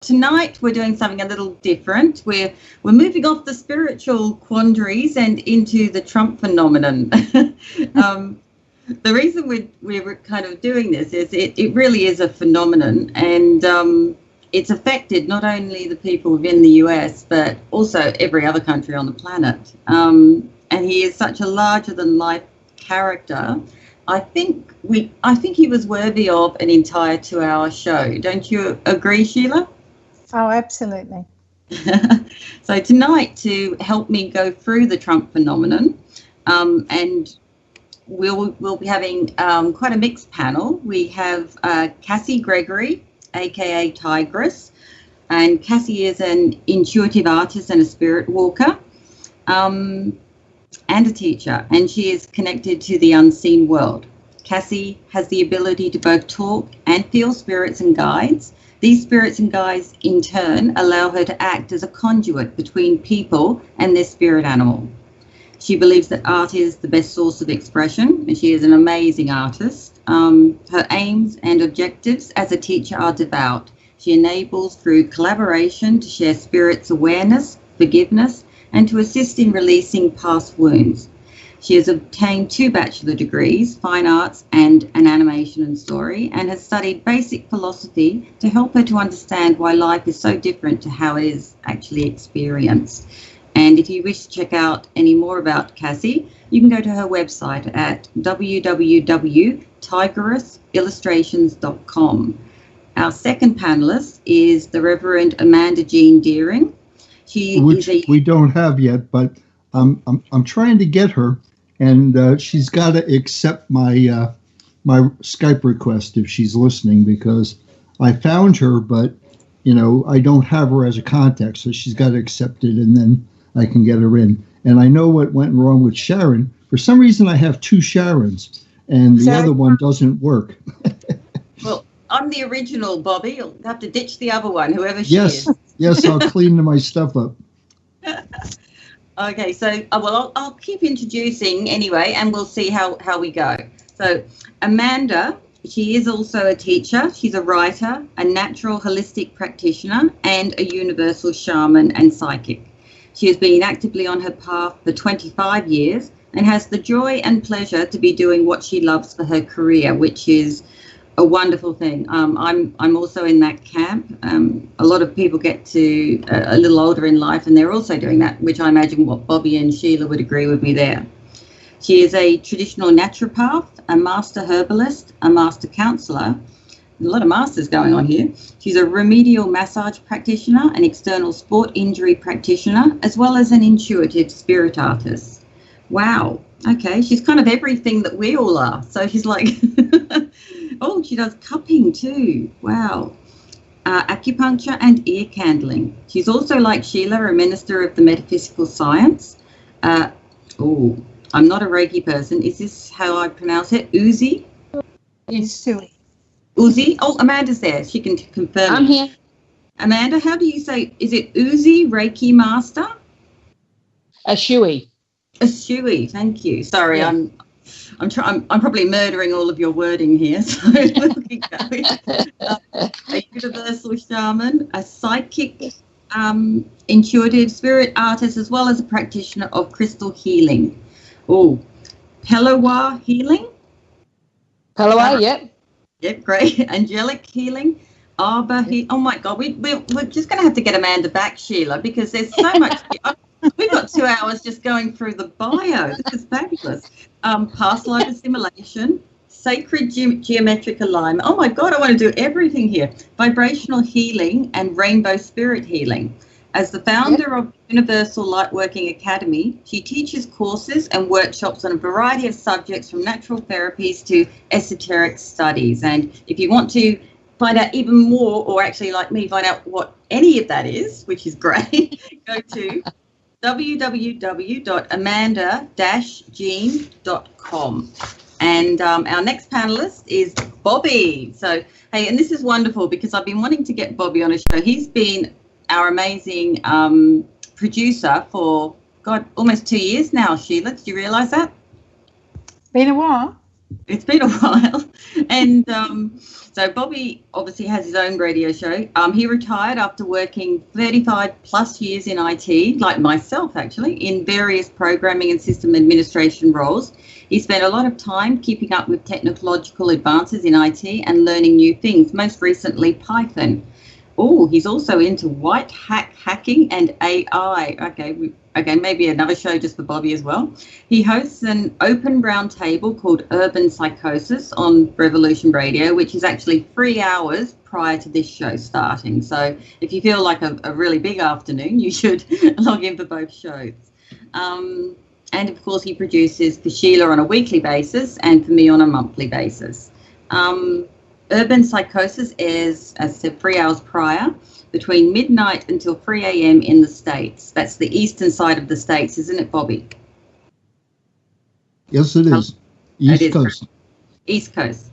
tonight we're doing something a little different. We're moving off the spiritual quandaries and into the Trump phenomenon. The reason we're kind of doing this is it really is a phenomenon, and it's affected not only the people within the US, but also every other country on the planet. And he is such a larger-than-life character. I think he was worthy of an entire 2-hour show. Don't you agree, Sheila? Oh, absolutely. So tonight, to help me go through the Trump phenomenon, and we'll be having quite a mixed panel. We have Kassi Gregory, aka Tigress, and Kassi is an intuitive artist and a spirit walker, and a teacher, and she is connected to the unseen world. Kassi has the ability to both talk and feel spirits and guides. These spirits and guides, in turn, allow her to act as a conduit between people and their spirit animal. She believes that art is the best source of expression, and she is an amazing artist. Her aims and objectives as a teacher are devout. She enables through collaboration to share spirits' awareness, forgiveness, and to assist in releasing past wounds. She has obtained 2 bachelor degrees, fine arts and an animation and story, and has studied basic philosophy to help her to understand why life is so different to how it is actually experienced. And if you wish to check out any more about Kassi, you can go to her website at www.tigerousillustrations.com. Our second panelist is the Reverend Amanda Jean Deering. Which we don't have yet, but I'm trying to get her, and she's got to accept my my Skype request if she's listening, because I found her, but I don't have her as a contact, so she's got to accept it, and then I can get her in. And I know what went wrong with Sharon. For some reason, I have 2 Sharons, and the other one doesn't work. Well, I'm the original, Bobby. You'll have to ditch the other one, whoever she is. Yes, I'll clean my stuff up. Okay, so I'll keep introducing anyway, and we'll see how we go. So Amanda, she is also a teacher. She's a writer, a natural holistic practitioner, and a universal shaman and psychic. She has been actively on her path for 25 years and has the joy and pleasure to be doing what she loves for her career, which is a wonderful thing. I'm also in that camp. A lot of people get to a little older in life and they're also doing that, which I imagine what Bobby and Sheila would agree with me there. She is a traditional naturopath, a master herbalist, a master counsellor. A lot of masters going on here. She's a remedial massage practitioner, an external sport injury practitioner, as well as an intuitive spirit artist. Wow. Okay, she's kind of everything that we all are. So she's like, oh, she does cupping too. Wow. Acupuncture and ear candling. She's also, like Sheila, a minister of the metaphysical science. Oh, I'm not a Reiki person. Is this how I pronounce it? Uzi? It's Uzi. Uzi? Oh, Amanda's there. She can confirm. I'm here. Amanda, how do you say, is it Uzi, Reiki Master? A Shui. A Shui, thank you. Sorry, Yeah. I'm probably murdering all of your wording here, so we'll keep going. A universal shaman, a psychic, intuitive spirit artist, as well as a practitioner of crystal healing. Oh, Pelawa healing? Palawa, yep. Yep, great. Angelic healing, Arbor healing. Oh my God, we're just going to have to get Amanda back, Sheila, because there's so much. We've got 2 hours just going through the bio. This is fabulous. Past life assimilation, sacred geometric alignment. Oh my God, I want to do everything here. Vibrational healing and rainbow spirit healing. As the founder of Universal Lightworking Academy, she teaches courses and workshops on a variety of subjects from natural therapies to esoteric studies. And if you want to find out even more, or actually like me, find out what any of that is, which is great, go to www.amanda-jean.com. And our next panelist is Bobby. So, hey, and this is wonderful because I've been wanting to get Bobby on a show. He's been our amazing producer for, God, almost 2 years now, Sheila. Did you realise that? Been a while. It's been a while. And so Bobby obviously has his own radio show. He retired after working 35 plus years in IT, like myself actually, in various programming and system administration roles. He spent a lot of time keeping up with technological advances in IT and learning new things, most recently Python. Oh, he's also into white hat hacking and AI. Okay, maybe another show just for Bobby as well. He hosts an open roundtable called Urban Psychosis on Revolution Radio, which is actually 3 hours prior to this show starting. So if you feel like a really big afternoon, you should log in for both shows. And of course, he produces for Sheila on a weekly basis and for me on a monthly basis. Urban Psychosis airs, as I said, 3 hours prior, between midnight until 3 a.m. in the States. That's the eastern side of the States, isn't it, Bobby? Yes, it is. East Coast. East Coast.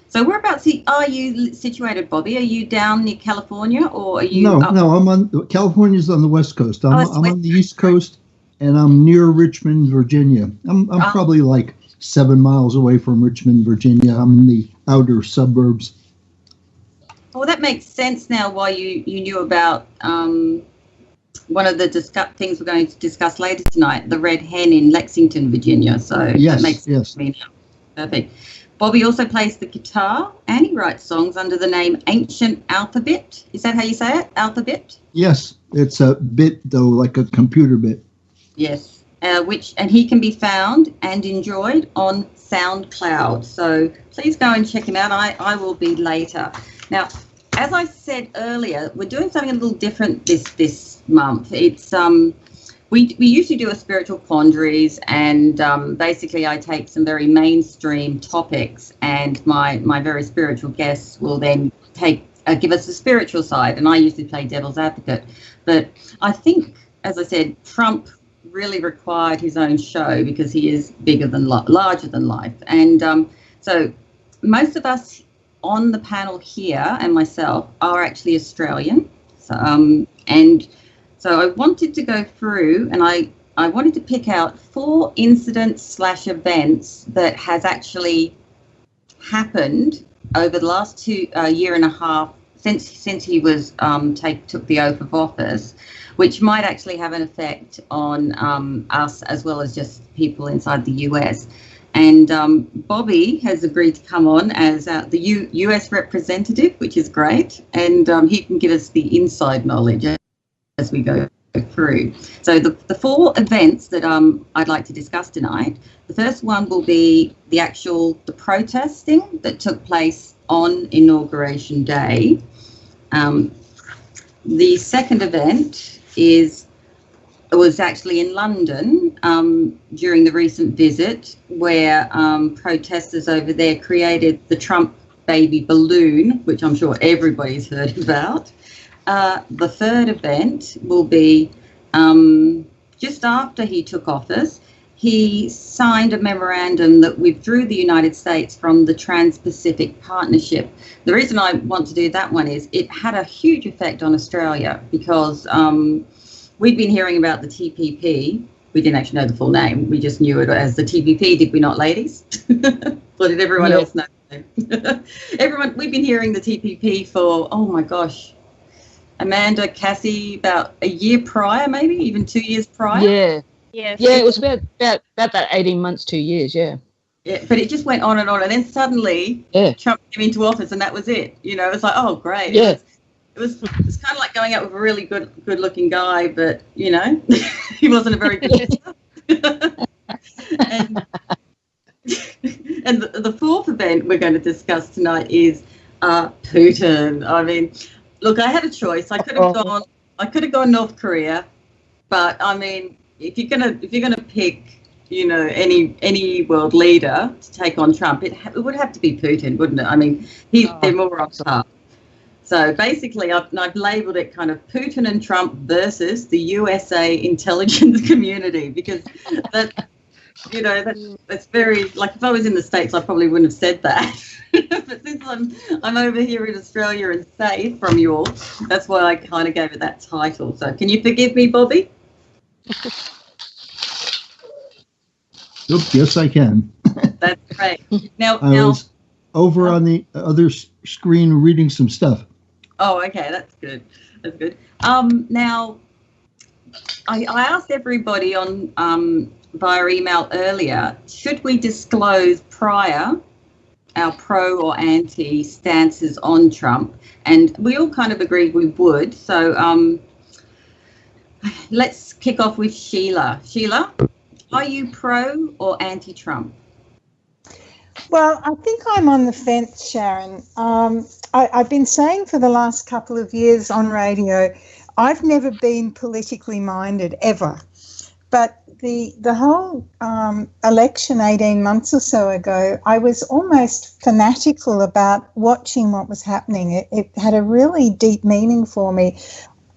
So whereabouts are you situated, Bobby? Are you down near California, or are you? No, I'm on. California's on the West Coast. I'm on the East Coast, and I'm near Richmond, Virginia. I'm probably like 7 miles away from Richmond, Virginia. I'm in the outer suburbs. Well, that makes sense now why you knew about one of the things we're going to discuss later tonight, the Red Hen in Lexington, Virginia. So that makes sense to me now. Perfect. Bobby also plays the guitar and he writes songs under the name Ancient Alphabet. Is that how you say it? Alphabet? Yes, it's a bit, though, like a computer bit. Yes. And he can be found and enjoyed on SoundCloud. So please go and check him out. I will be later. Now, as I said earlier, we're doing something a little different this month. It's we usually do a spiritual quandaries, and basically I take some very mainstream topics, and my very spiritual guests will then give us the spiritual side, and I usually play devil's advocate. But I think, as I said, Trump really required his own show because he is larger than life, and so most of us on the panel here and myself are actually Australian. So I wanted to go through, and I wanted to pick out 4 incidents/events that has actually happened over the last year and a half since he was took the oath of office, which might actually have an effect on us as well as just people inside the US. And Bobby has agreed to come on as the US representative, which is great, and he can give us the inside knowledge as we go through. So the 4 events that I'd like to discuss tonight. The first one will be the protesting that took place on Inauguration Day. The second event was actually in London during the recent visit, where protesters over there created the Trump baby balloon, which I'm sure everybody's heard about. The third event will be just after he took office. He signed a memorandum that withdrew the United States from the Trans-Pacific Partnership. The reason I want to do that one is it had a huge effect on Australia because we'd been hearing about the TPP. We didn't actually know the full name. We just knew it as the TPP, did we not, ladies? Or did everyone else know? We've been hearing the TPP for, oh my gosh, Amanda, Kassi, about a year prior, maybe even 2 years prior. Yeah. Yeah, it was about that 18 months, 2 years, yeah. Yeah, but it just went on, and then suddenly Trump came into office, and that was it. You know, it's like, oh, great. Yeah. It was kind of like going out with a really good-looking guy, but, you know, he wasn't a very good leader. And the fourth event we're going to discuss tonight is Putin. I mean, look, I had a choice. I could have gone North Korea, but I mean, if you're gonna pick, you know, any world leader to take on Trump, it would have to be Putin, wouldn't it? I mean, they're more on top. So basically, I've labelled it kind of Putin and Trump versus the USA intelligence community, because that, you know, that's very, like, if I was in the States, I probably wouldn't have said that. But since I'm over here in Australia and safe from you all, that's why I kind of gave it that title. So can you forgive me, Bobby? Yes, I can. That's great. Now, I was over on the other screen reading some stuff. Oh, okay, that's good. That's good. Now, I asked everybody on via email earlier, should we disclose prior our pro or anti stances on Trump? And we all kind of agreed we would. So let's kick off with Sheila. Sheila, are you pro or anti-Trump? Well, I think I'm on the fence, Sharon. I've been saying for the last couple of years on radio, I've never been politically minded ever. But the whole election 18 months or so ago, I was almost fanatical about watching what was happening. It had a really deep meaning for me.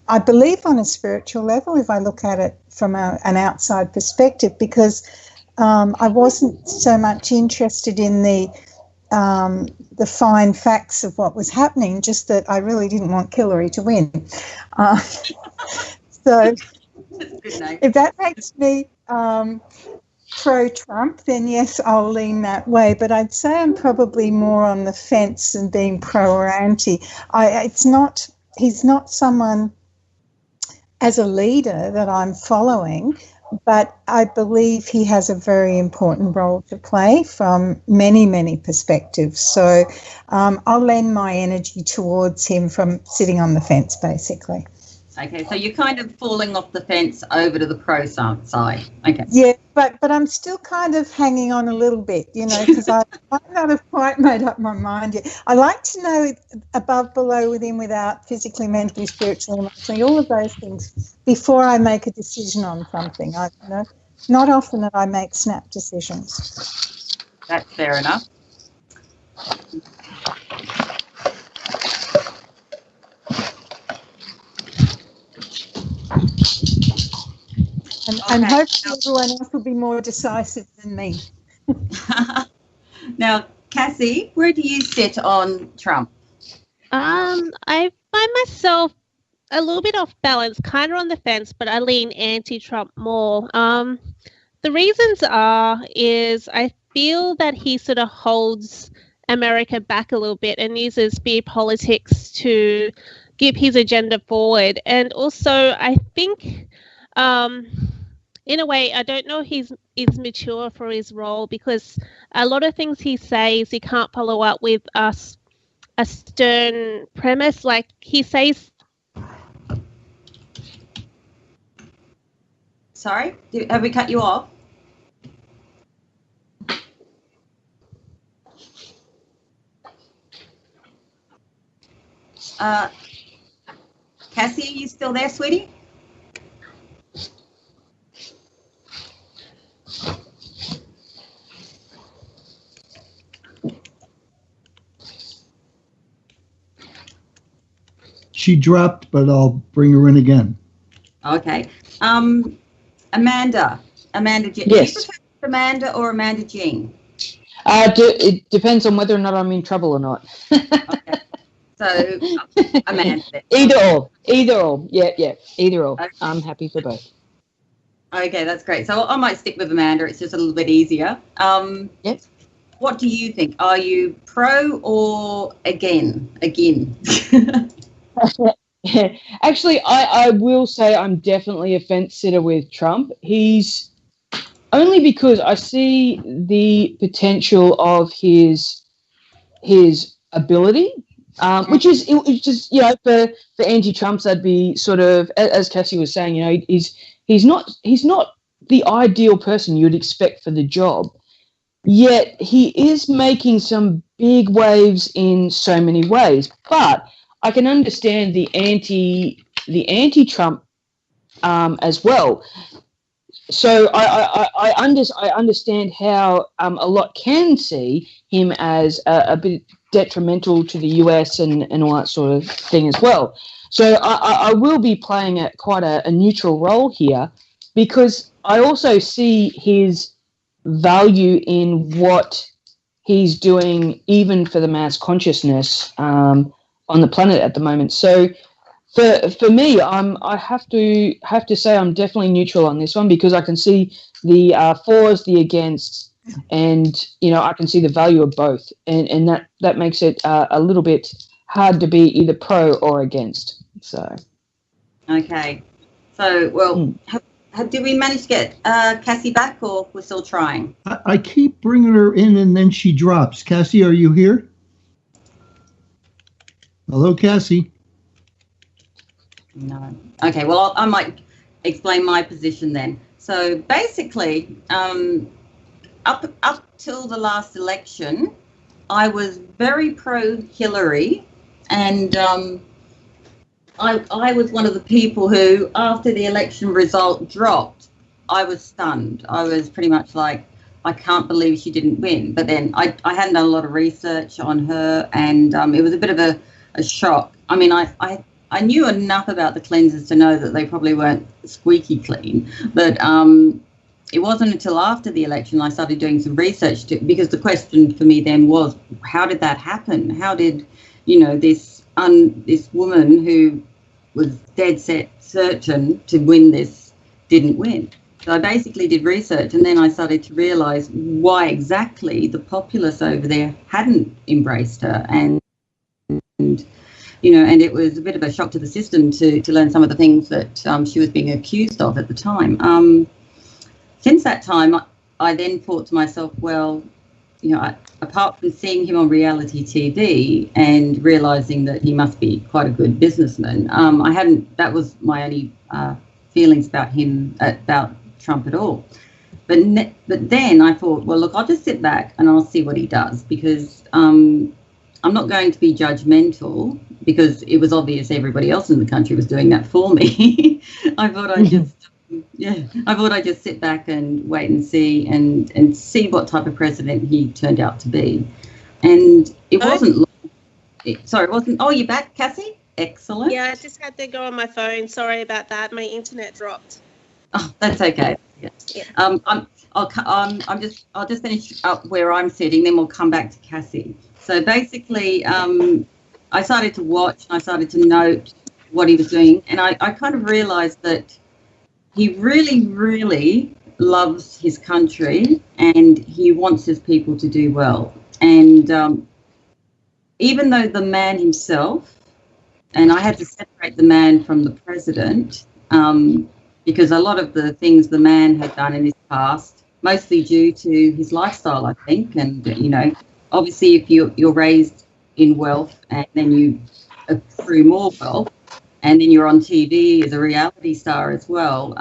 I believe on a spiritual level, if I look at it from an outside perspective, because I wasn't so much interested in the fine facts of what was happening, just that I really didn't want Hillary to win. So if that makes me pro-Trump, then yes, I'll lean that way. But I'd say I'm probably more on the fence than being pro or anti. He's not someone as a leader that I'm following, but I believe he has a very important role to play from many, many perspectives. So I'll lend my energy towards him from sitting on the fence, basically. Okay, so you're kind of falling off the fence over to the pro side. Okay. Yeah, but I'm still kind of hanging on a little bit, you know, because I might not have quite made up my mind yet. I like to know above, below, within, without, physically, mentally, spiritually, emotionally, all of those things before I make a decision on something. Not often that I make snap decisions. That's fair enough. And hopefully everyone else will be more decisive than me. Now, Kassi, where do you sit on Trump? I find myself a little bit off balance, kind of on the fence, but I lean anti-Trump more. The reasons is I feel that he sort of holds America back a little bit and uses fear politics to give his agenda forward. And also, I think in a way, I don't know if he's mature for his role, because a lot of things he says he can't follow up with a stern premise. Like he says. Sorry, have we cut you off? Kassi, are you still there, sweetie? She dropped, but I'll bring her in again. Okay. Amanda Jean. Yes. Do you prefer Amanda or Amanda Jean? It depends on whether or not I'm in trouble or not. Okay. So, Amanda. Either or. Yeah, either or. Okay. I'm happy for both. Okay, that's great. So I might stick with Amanda. It's just a little bit easier. Yes. What do you think? Are you pro or again? Actually, I will say I'm definitely a fence sitter with Trump. He's only because I see the potential of his ability, which is just, you know, for anti-Trumps, that'd be sort of, as Kassi was saying, you know, he's not the ideal person you'd expect for the job. Yet he is making some big waves in so many ways. But I can understand the anti-Trump as well. So I understand how a lot can see him as a bit detrimental to the US and all that sort of thing as well. So I will be playing quite a neutral role here, because I also see his value in what he's doing, even for the mass consciousness on the planet at the moment. So for me, I have to say I'm definitely neutral on this one, because I can see the fors, the against, And, I can see the value of both. And that makes it a little bit hard to be either pro or against. So. Okay. So, well, did we manage to get Kassi back, or we're still trying? I keep bringing her in and then she drops. Kassi, are you here? Hello, Kassi. No. Okay, well, I might explain my position then. So basically, up till the last election, I was very pro-Hillary, and I was one of the people who, after the election result dropped, I was stunned. I was pretty much like, I can't believe she didn't win. But then I hadn't done a lot of research on her, and it was a bit of a shock. I mean, I knew enough about the cleansers to know that they probably weren't squeaky clean, but it wasn't until after the election I started doing some research, because the question for me then was, how did that happen? How did, this woman who was dead set certain to win this didn't win? So I basically did research, and then I started to realise why exactly the populace over there hadn't embraced her, and it was a bit of a shock to the system to learn some of the things that she was being accused of at the time. Since that time, I then thought to myself, well, apart from seeing him on reality TV and realising that he must be quite a good businessman, that was my only feelings about him, about Trump at all. But then I thought, well, look, I'll just sit back and I'll see what he does, because I'm not going to be judgmental, because it was obvious everybody else in the country was doing that for me. I thought I'd just sit back and wait and see and see what type of president he turned out to be. And it wasn't long. It wasn't. Oh, you're back, Kassi? Excellent. Yeah, I just had to go on my phone. Sorry about that. My internet dropped. Oh, that's okay. Yeah. I'll just finish up where I'm sitting, then we'll come back to Kassi. So basically, I started to watch, and I started to note what he was doing, and I kind of realised that he really, really loves his country, and he wants his people to do well. And even though the man himself, and I had to separate the man from the president, because a lot of the things the man had done in his past, mostly due to his lifestyle, I think, and, obviously if you're raised in wealth and then you accrue more wealth, and then you're on TV as a reality star as well,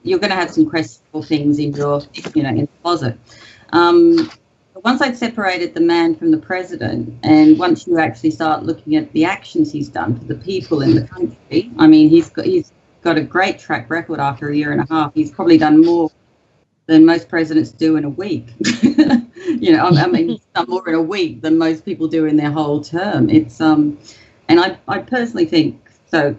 you're going to have some questionable things in your, in the closet. Once I'd separated the man from the president, and once you actually start looking at the actions he's done for the people in the country, I mean, he's got a great track record after a year and a half. He's probably done more than most presidents do in a week. I mean, he's done more in a week than most people do in their whole term. It's and I personally think so.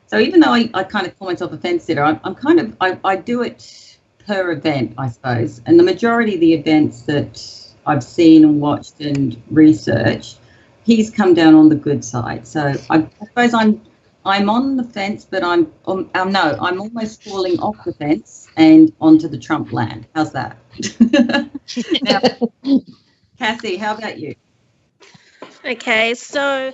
So even though I kind of call myself a fence sitter, I do it per event, I suppose. And the majority of the events that I've seen and watched and researched, he's come down on the good side. So I suppose I'm on the fence, but I'm almost falling off the fence and onto the Trump land. How's that? Now, Kassi, how about you? Okay, so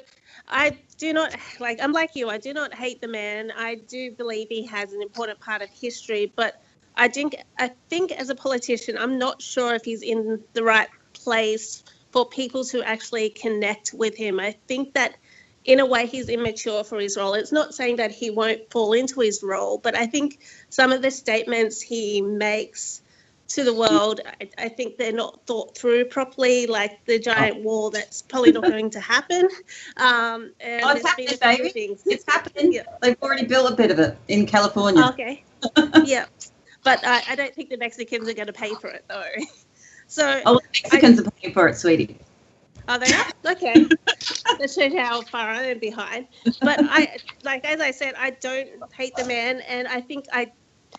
I do not, I'm like you, I do not hate the man. I do believe he has an important part of history, but I think as a politician, I'm not sure if he's in the right place for people to actually connect with him. I think that in a way he's immature for his role. It's not saying that he won't fall into his role, but I think some of the statements he makes to the world, I think they're not thought through properly, like the giant wall that's probably not going to happen. And it's happening, baby. It's happening. Yeah. They've already built a bit of it in California. Okay. Yeah. But I don't think the Mexicans are going to pay for it, though. So the Mexicans are paying for it, sweetie. Are they not? Okay. That shows how far I am behind. But as I said, I don't hate the man, and I think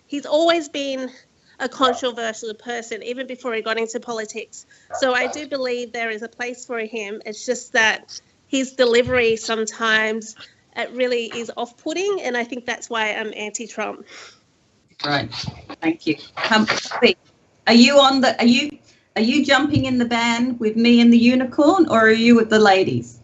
he's always been a controversial person, even before he got into politics. So I do believe there is a place for him. It's just that his delivery sometimes it really is off-putting, and I think that's why I'm anti-Trump. Right. Thank you. Are you are you jumping in the van with me and the unicorn, or are you with the ladies?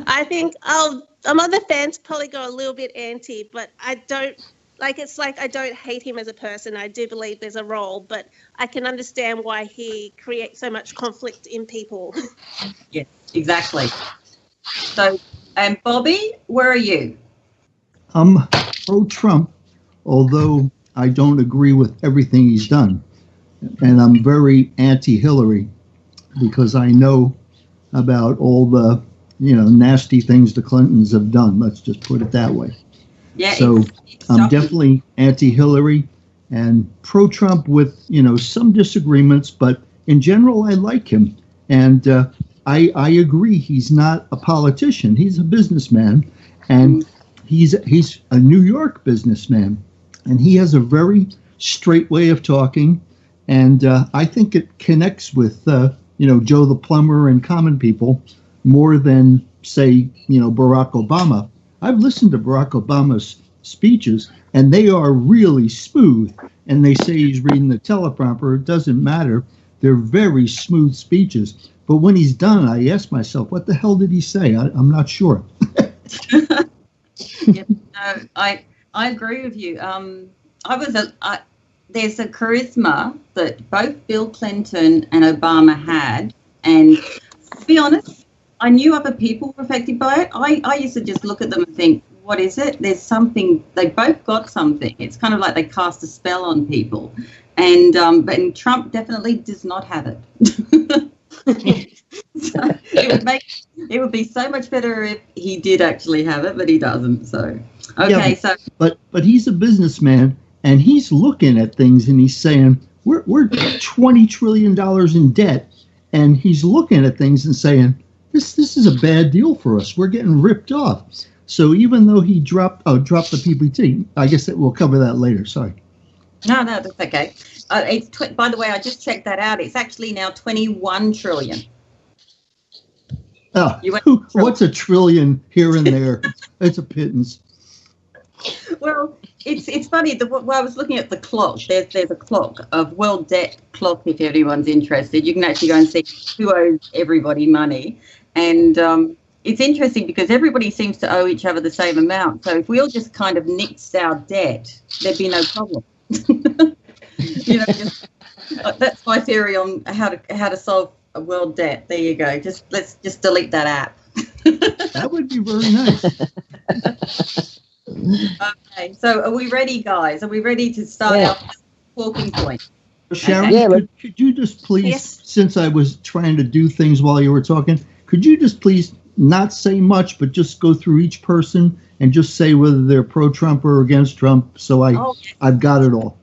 I think I'm on the fence, probably go a little bit anti, but I don't, it's like I don't hate him as a person. I do believe there's a role, but I can understand why he creates so much conflict in people. Yes, exactly. So, and Bobby, where are you? I'm pro-Trump, although I don't agree with everything he's done. And I'm very anti-Hillary because I know about all the, nasty things the Clintons have done. Let's just put it that way. Yeah. So I'm definitely anti-Hillary and pro-Trump with, some disagreements, but in general, I like him. And I agree he's not a politician. He's a businessman, and he's a New York businessman, and he has a very straight way of talking. And I think it connects with, Joe the plumber and common people more than, say, Barack Obama. I've listened to Barack Obama's speeches, and they are really smooth. And they say he's reading the teleprompter. It doesn't matter. They're very smooth speeches. But when he's done, I ask myself, what the hell did he say? I'm not sure. Yeah, no, I agree with you. There's a charisma that both Bill Clinton and Obama had, and to be honest, I knew other people were affected by it. I used to just look at them and think, what is it? There's something. They both got something. It's kind of like they cast a spell on people, and but Trump definitely does not have it. So it would be so much better if he did actually have it, but he doesn't. So okay, yeah, but he's a businessman. And he's looking at things and he's saying, we're $20 trillion in debt. And he's looking at things and saying, this is a bad deal for us. We're getting ripped off. So even though he dropped the PPT, I guess that we'll cover that later. Sorry. No, that's okay. By the way, I just checked that out. It's actually now 21 trillion. Oh, what's a trillion here and there? It's a pittance. Well, it's funny. I was looking at the clock. There's a clock, a world debt clock. If anyone's interested, you can actually go and see who owes everybody money. And it's interesting because everybody seems to owe each other the same amount. So if we all just kind of nixed our debt, there'd be no problem. That's my theory on how to solve a world debt. There you go. Let's just delete that app. That would be very nice. Okay, so are we ready, guys? Are we ready to start our talking point? Sharon, could you just please, since I was trying to do things while you were talking, could you just please not say much, but just go through each person and just say whether they're pro-Trump or against Trump, so I've got it all.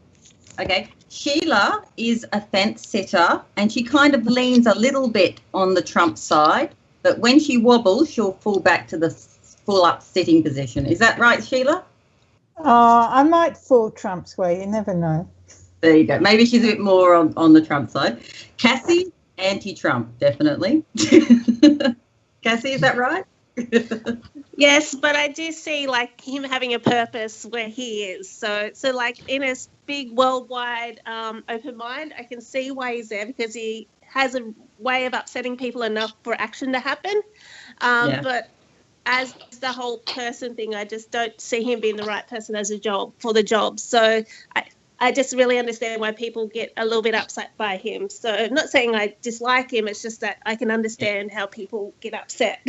Okay. Sheila is a fence sitter, and she kind of leans a little bit on the Trump side, but when she wobbles, she'll fall back to the full up sitting position. Is that right, Sheila? I might fall Trump's way. You never know. There you go. Maybe she's a bit more on the Trump side. Kassi, anti-Trump, definitely. Kassi, is that right? Yes, but I do see him having a purpose where he is. So in a big worldwide open mind, I can see why he's there, because he has a way of upsetting people enough for action to happen. But as the whole person thing, I just don't see him being the right person for the job. So I just really understand why people get a little bit upset by him. So I'm not saying I dislike him. It's just that I can understand how people get upset.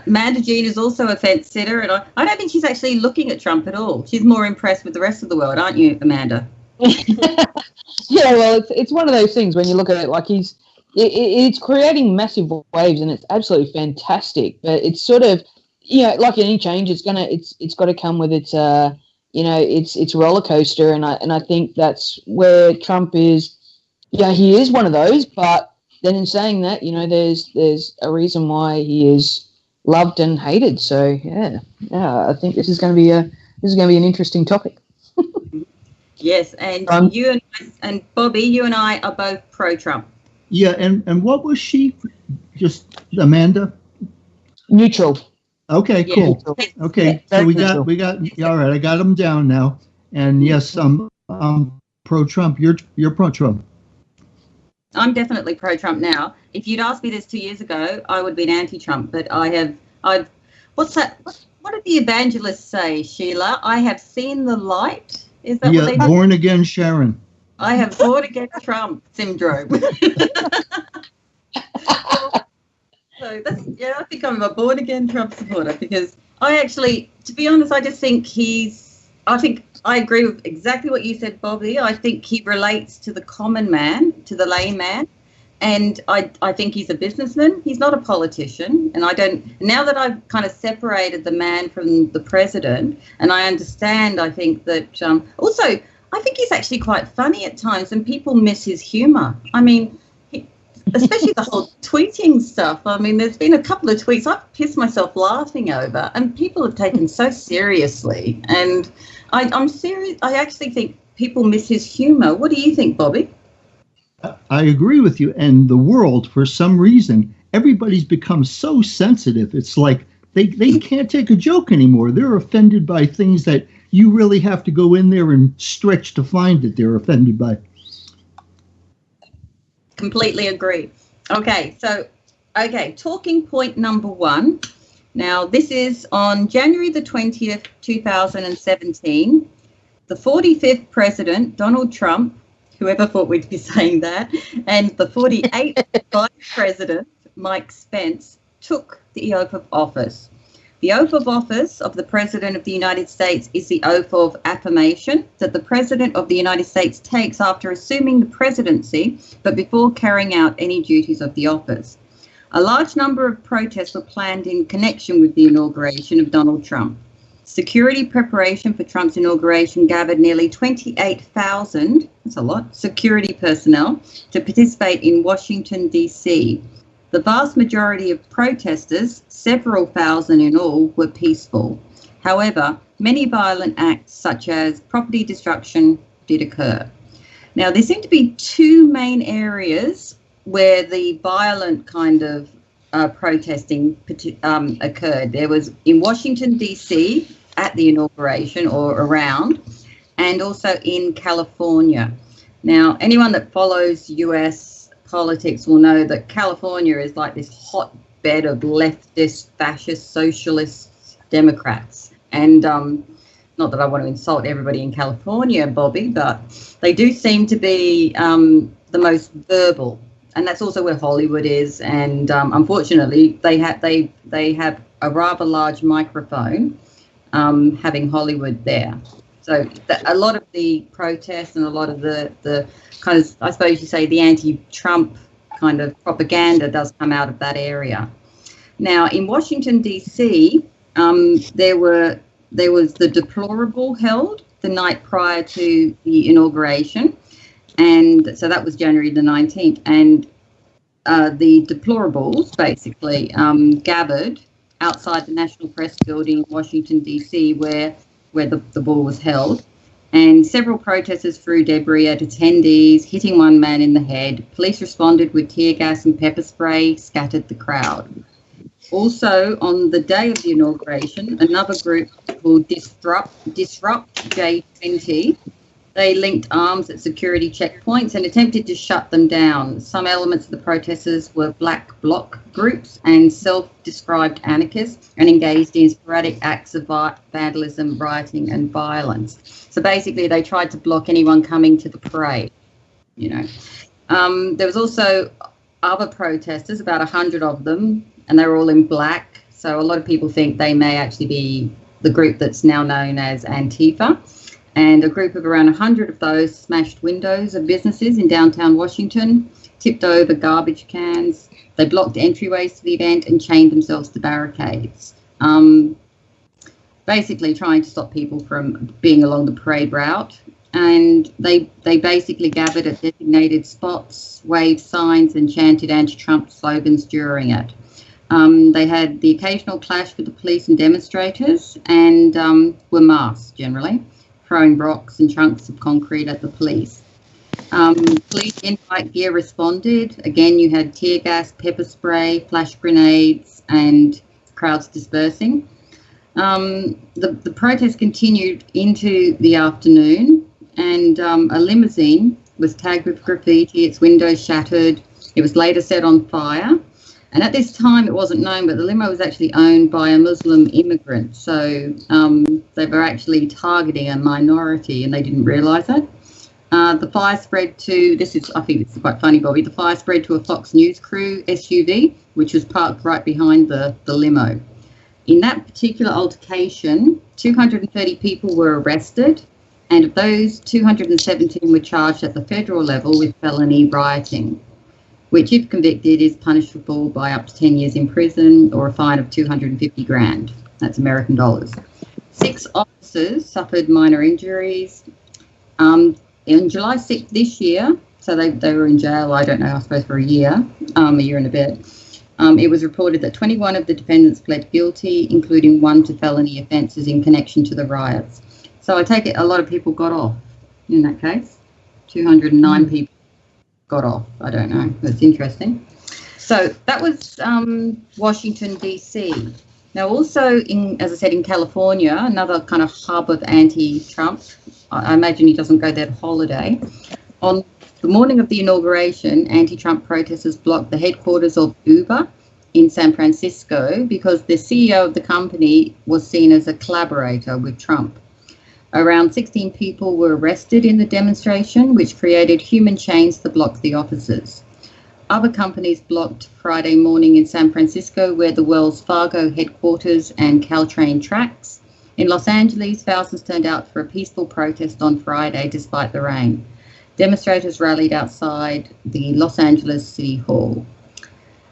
Amanda Jean is also a fence sitter, and I don't think she's actually looking at Trump at all. She's more impressed with the rest of the world, aren't you, Amanda? Yeah, well, it's one of those things when you look at it, it's creating massive waves, and it's absolutely fantastic. But it's sort of, like any change, it's got to come with its it's roller coaster, and I think that's where Trump is. Yeah, he is one of those. But then in saying that, there's a reason why he is loved and hated. So yeah, I think this is going to be an interesting topic. Yes, and you and Bobby, you and I are both pro-Trump. Yeah, and what was she? Just Amanda? Neutral. Okay, cool. Okay, so we got all right. I got them down now. And yes, I'm pro-Trump. You're pro-Trump. I'm definitely pro-Trump now. If you'd asked me this 2 years ago, I would have been anti-Trump. But what's that? What did the evangelists say, Sheila? I have seen the light. Is that what they did? Born again Sharon. I have born again Trump syndrome. So I think I'm a born again Trump supporter, because I actually, to be honest, I just think I agree with exactly what you said, Bobby. I think he relates to the common man, to the layman. And I think he's a businessman. He's not a politician. And now that I've kind of separated the man from the president, and I understand, I think that also, I think he's actually quite funny at times, and people miss his humor. I mean, especially the whole tweeting stuff. I mean, there's been a couple of tweets I've pissed myself laughing over, and people have taken so seriously. And I'm serious. I actually think people miss his humor. What do you think, Bobby? I agree with you. And the world, for some reason, everybody's become so sensitive. It's like they can't take a joke anymore. They're offended by things that you really have to go in there and stretch to find that they're offended by. Completely agree. Okay, talking point number 1. Now, this is on January the 20th, 2017. The 45th President, Donald Trump, whoever thought we'd be saying that, and the 48th Vice President, Mike Pence, took the oath of office. The oath of office of the President of the United States is the oath of affirmation that the President of the United States takes after assuming the presidency, but before carrying out any duties of the office. A large number of protests were planned in connection with the inauguration of Donald Trump. Security preparation for Trump's inauguration gathered nearly 28,000, that's a lot, security personnel to participate in Washington, D.C. The vast majority of protesters, several thousand in all, were peaceful. However, many violent acts such as property destruction did occur. Now, there seem to be 2 main areas where the violent kind of protesting occurred. There was in Washington, D.C. at the inauguration or around, and also in California. Now, anyone that follows US politics will know that California is like this hotbed of leftist, fascist, socialist Democrats. And not that I want to insult everybody in California, Bobby, but they do seem to be the most verbal. And that's also where Hollywood is. And unfortunately, they have a rather large microphone, having Hollywood there. So a lot of the protests and a lot of the kind of, I suppose you say, the anti-Trump kind of propaganda does come out of that area. Now, in Washington, D.C., there was the deplorable held the night prior to the inauguration. And so that was January the 19th. And the deplorables basically gathered outside the National Press Building in Washington, D.C., where the ball was held. And several protesters threw debris at attendees, hitting one man in the head. Police responded with tear gas and pepper spray, scattered the crowd. Also, on the day of the inauguration, another group called Disrupt J20, they linked arms at security checkpoints and attempted to shut them down. Some elements of the protesters were black bloc groups and self-described anarchists and engaged in sporadic acts of vandalism, rioting and violence. So basically they tried to block anyone coming to the parade, you know. There was also other protesters, about 100 of them, and they were all in black. So a lot of people think they may actually be the group that's now known as Antifa. And a group of around 100 of those smashed windows of businesses in downtown Washington, tipped over garbage cans. They blocked entryways to the event and chained themselves to barricades, basically trying to stop people from being along the parade route. And they basically gathered at designated spots, waved signs and chanted anti-Trump slogans during it. They had the occasional clash with the police and demonstrators and were masked generally, throwing rocks and chunks of concrete at the police. Police in white gear responded. Again, you had tear gas, pepper spray, flash grenades, and crowds dispersing. The protest continued into the afternoon, and a limousine was tagged with graffiti, its windows shattered. It was later set on fire. And at this time, it wasn't known, but the limo was actually owned by a Muslim immigrant. So they were actually targeting a minority, and they didn't realise it. The fire spread to, I think this is quite funny, Bobby, the fire spread to a Fox News crew SUV, which was parked right behind the limo. In that particular altercation, 230 people were arrested, and of those, 217 were charged at the federal level with felony rioting, which, if convicted, is punishable by up to 10 years in prison or a fine of 250 grand. That's American dollars. 6 officers suffered minor injuries. In July 6th this year, so they were in jail, I don't know, I suppose for a year and a bit. It was reported that 21 of the defendants pled guilty, including 1 to felony offences in connection to the riots. So I take it a lot of people got off in that case. 209 people got off. I don't know. That's interesting. So that was Washington, D.C. Now, also, as I said, in California, another kind of hub of anti-Trump. I imagine he doesn't go there to holiday. On the morning of the inauguration, anti-Trump protesters blocked the headquarters of Uber in San Francisco because the CEO of the company was seen as a collaborator with Trump. Around 16 people were arrested in the demonstration, which created human chains to block the officers. Other companies blocked Friday morning in San Francisco, where the Wells Fargo headquarters and Caltrain tracks. In Los Angeles, thousands turned out for a peaceful protest on Friday, despite the rain. Demonstrators rallied outside the Los Angeles City Hall.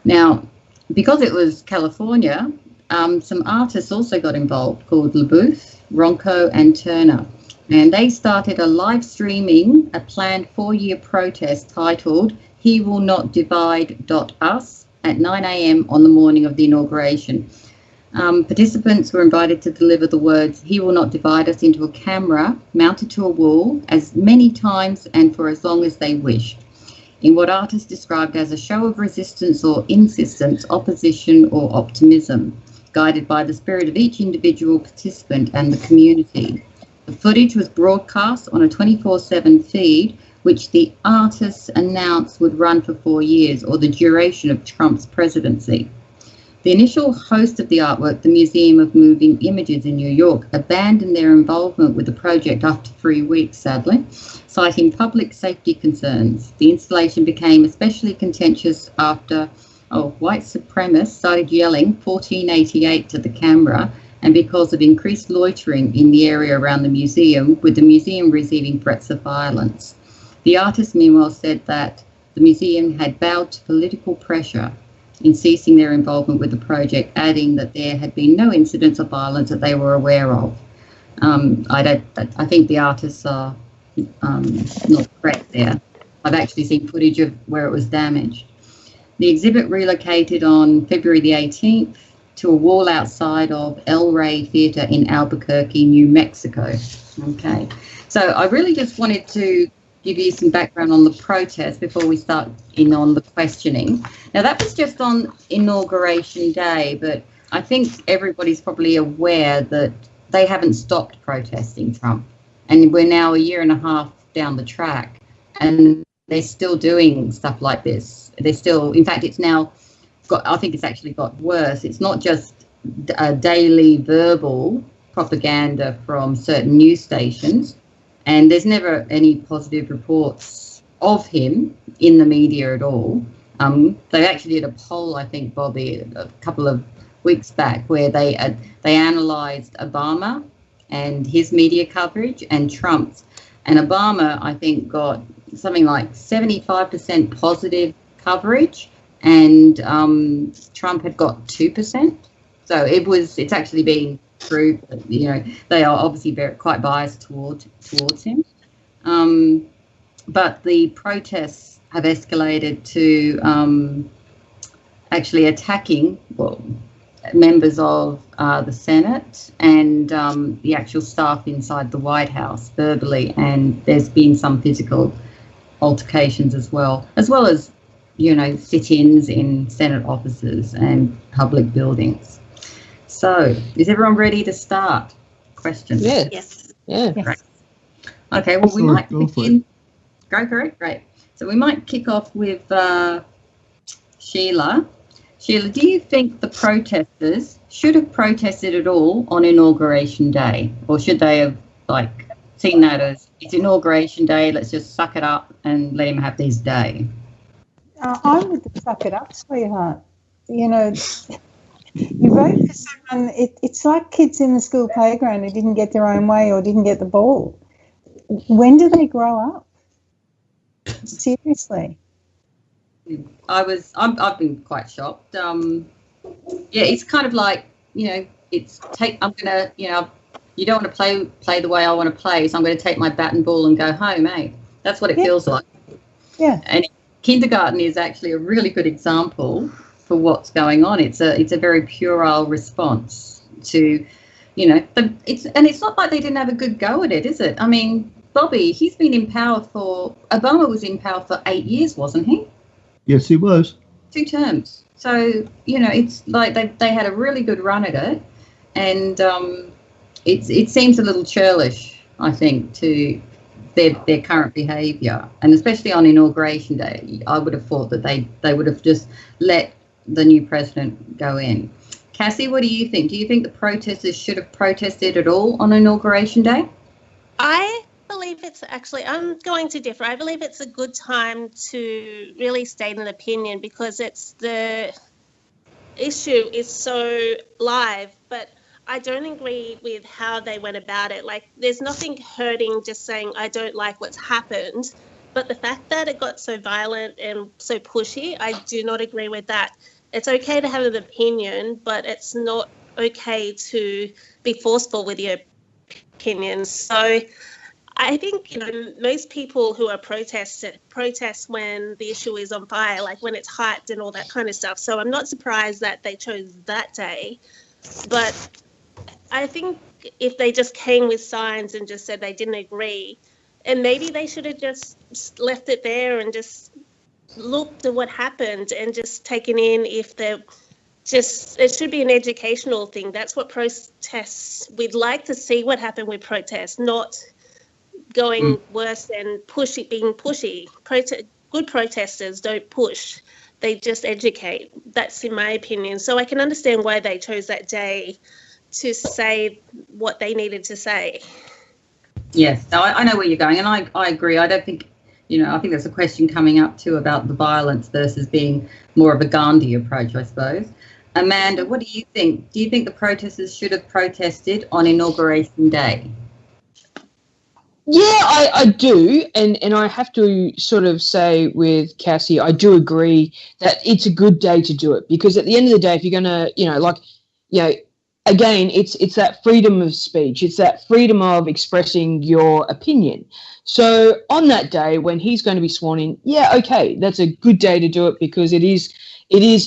Now, because it was California, some artists also got involved, called LaBeouf, Ronco and Turner, and they started a live streaming a planned 4-year protest titled "He Will Not Divide.us" at 9 a.m. on the morning of the inauguration. Participants were invited to deliver the words "He will not divide us" into a camera mounted to a wall as many times and for as long as they wished, in what artists described as a show of resistance or insistence, opposition or optimism, guided by the spirit of each individual participant and the community. The footage was broadcast on a 24/7 feed, which the artists announced would run for 4 years, or the duration of Trump's presidency. The initial host of the artwork, the Museum of Moving Images in New York, abandoned their involvement with the project after 3 weeks, sadly, citing public safety concerns. The installation became especially contentious after white supremacists started yelling 1488 to the camera, and because of increased loitering in the area around the museum, with the museum receiving threats of violence. The artists, meanwhile, said that the museum had bowed to political pressure in ceasing their involvement with the project, adding that there had been no incidents of violence that they were aware of. I think the artists are not correct there. I've actually seen footage of where it was damaged. The exhibit relocated on February the 18th to a wall outside of El Rey Theatre in Albuquerque, New Mexico. Okay, so I really just wanted to give you some background on the protest before we start in on the questioning. Now, that was just on Inauguration Day, but I think everybody's probably aware that they haven't stopped protesting Trump. And we're now a year and a half down the track, and they're still doing stuff like this. They're still, in fact, it's now got, I think it's actually got worse. It's not just a daily verbal propaganda from certain news stations, and there's never any positive reports of him in the media at all. They actually did a poll, I think, Bobby, a couple of weeks back, where they analysed Obama and his media coverage and Trump's. And Obama, I think, got something like 75% positive coverage, and Trump had got 2%. So it's actually been true. You know, they are obviously quite biased towards him. But the protests have escalated to actually attacking members of the Senate and the actual staff inside the White House verbally, and there's been some physical altercations as well as, you know, sit-ins in Senate offices and public buildings. So, is everyone ready to start? Questions? Yes. Yeah. Right. Okay, well, we might begin. Go for it. Great. So we might kick off with Sheila. Sheila, do you think the protesters should have protested at all on Inauguration Day? Or should they have, like, seen that as, it's Inauguration Day, let's just suck it up and let him have his day? I would suck it up, sweetheart. You know, you vote for someone, it's like kids in the school playground who didn't get their own way or didn't get the ball. When do they grow up? Seriously. I've been quite shocked. Yeah, it's kind of like, you know, I'm gonna, you know, you don't want to play the way I want to play, so I'm going to take my bat and ball and go home, eh? That's what it feels like. Yeah. And kindergarten is actually a really good example for what's going on. It's a very puerile response to, you know, it's not like they didn't have a good go at it, is it? I mean, Bobby, he's been in power Obama was in power for 8 years, wasn't he? Yes, he was. 2 terms. So, you know, it's like they had a really good run at it, and it seems a little churlish, I think, to their current behaviour, and especially on Inauguration Day. I would have thought that they would have just let the new president go in. Kassi, what do you think? Do you think the protesters should have protested at all on Inauguration Day? I believe I'm going to differ. I believe it's a good time to really state an opinion, because the issue is so live, but I don't agree with how they went about it. Like, there's nothing hurting just saying, I don't like what's happened. But the fact that it got so violent and so pushy, I do not agree with that. It's okay to have an opinion, but it's not okay to be forceful with your opinions. So I think, you know, most people who are protest when the issue is on fire, like when it's hyped and all that kind of stuff. So I'm not surprised that they chose that day. But I think if they just came with signs and just said they didn't agree, and maybe they should have just left it there and just looked at what happened and just taken in if they're just, it should be an educational thing. That's what protests, we'd like to see what happened with protests, not going worse than being pushy. Good protesters don't push. They just educate. That's in my opinion. So I can understand why they chose that day to say what they needed to say. Yes, no, I know where you're going, and I agree. I don't think, you know, I think there's a question coming up too about the violence versus being more of a Gandhi approach, I suppose. Amanda, what do you think? Do you think the protesters should have protested on Inauguration Day? Yeah, I do, and I have to sort of say with Kassi, I do agree that it's a good day to do it, because at the end of the day, if you're going to, you know, like, you know, again, it's that freedom of speech, it's that freedom of expressing your opinion. So on that day when he's going to be sworn in, yeah, okay, that's a good day to do it, because it is, you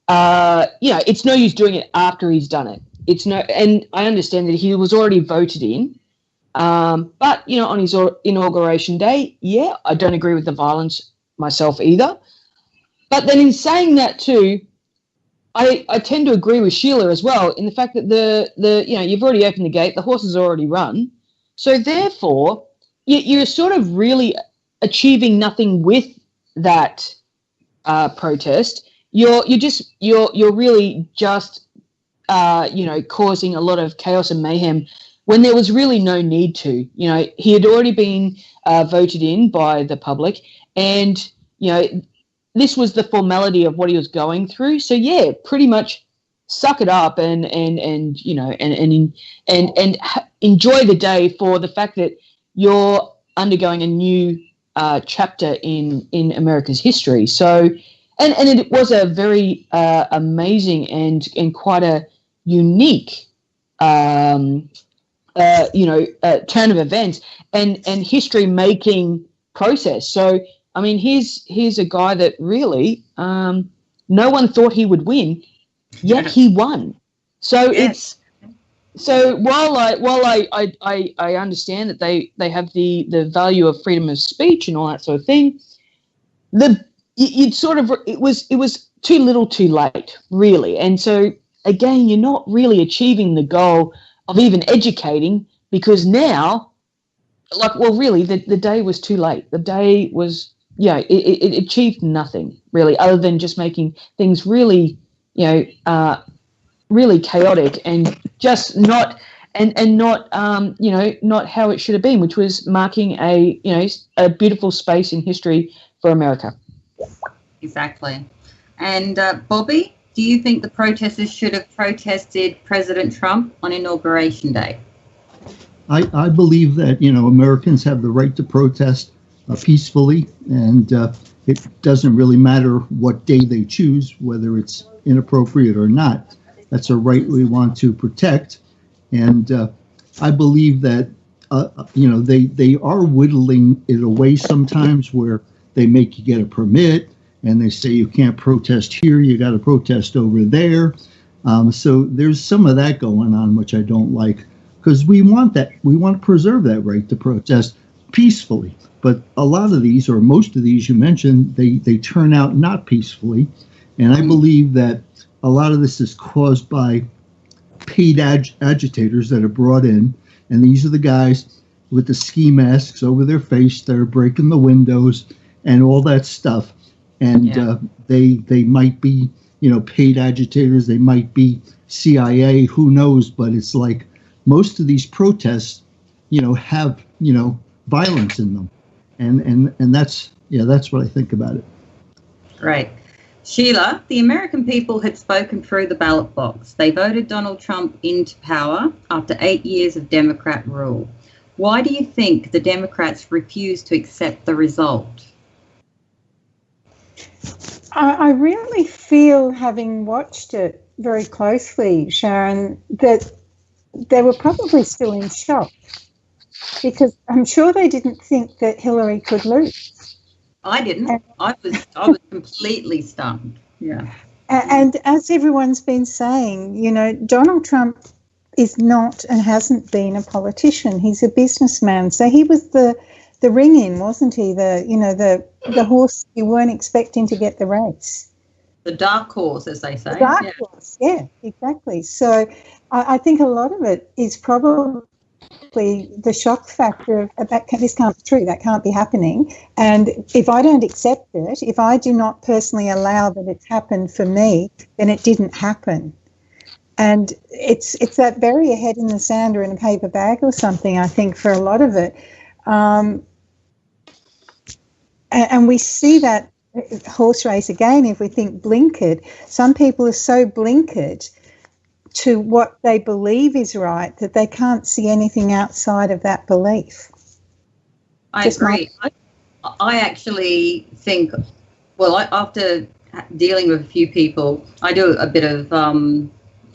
know, it's no use doing it after he's done it. And I understand that he was already voted in. But, you know, on his Inauguration Day, yeah, I don't agree with the violence myself either. But then in saying that too, I tend to agree with Sheila as well in the fact that the you know, you've already opened the gate, the horse has already run. So therefore, you're sort of really achieving nothing with that protest. You're really just you know, causing a lot of chaos and mayhem when there was really no need to. You know, he had already been voted in by the public, and, you know, this was the formality of what he was going through. So yeah, pretty much suck it up and you know, and enjoy the day for the fact that you're undergoing a new chapter in America's history. So, and it was a very amazing and quite a unique you know, turn of events and history making process. So, I mean, here's a guy that really no one thought he would win, yet he won. So yes. While I understand that they have the value of freedom of speech and all that sort of thing, it was too little, too late, really. And so again, you're not really achieving the goal of even educating, because now really, the day was too late. The day was, it achieved nothing really, other than just making things really, really chaotic and just not, not, not how it should have been, which was marking a beautiful space in history for America. Exactly. And Bobby, do you think the protesters should have protested President Trump on Inauguration Day? I believe that, Americans have the right to protest peacefully, and it doesn't really matter what day they choose, whether it's inappropriate or not. That's a right we want to protect. And I believe that, they are whittling it away sometimes, where they make you get a permit and they say you can't protest here, you got to protest over there. So there's some of that going on, which I don't like, because we want that. We want to preserve that right to protest peacefully. But a lot of these, or most of these you mentioned, they turn out not peacefully. And I believe that a lot of this is caused by paid agitators that are brought in. And these are the guys with the ski masks over their face that are breaking the windows and all that stuff. And they might be, paid agitators. They might be CIA, who knows? But it's like most of these protests, have, violence in them. And that's what I think about it. Right. Sheila, the American people had spoken through the ballot box. They voted Donald Trump into power after 8 years of Democrat rule. Why do you think the Democrats refused to accept the result? I really feel, having watched it very closely, Sharon, that they were probably still in shock, because I'm sure they didn't think that Hillary could lose. I didn't. I was completely stunned. Yeah. And as everyone's been saying, Donald Trump is not and hasn't been a politician. He's a businessman. So he was the ring-in, wasn't he? The horse you weren't expecting to get the race. The dark horse, as they say. The dark horse, yeah, exactly. So I think a lot of it is probably the shock factor of this can't be true, that can't be happening. And if I don't accept it, if I do not personally allow that it's happened for me, then it didn't happen. And it's that bury your head in the sand or in a paper bag or something, I think, for a lot of it. And we see that horse race again if we think blinkered. Some people are so blinkered to what they believe is right that they can't see anything outside of that belief. I agree. I actually think, after dealing with a few people, I do a bit of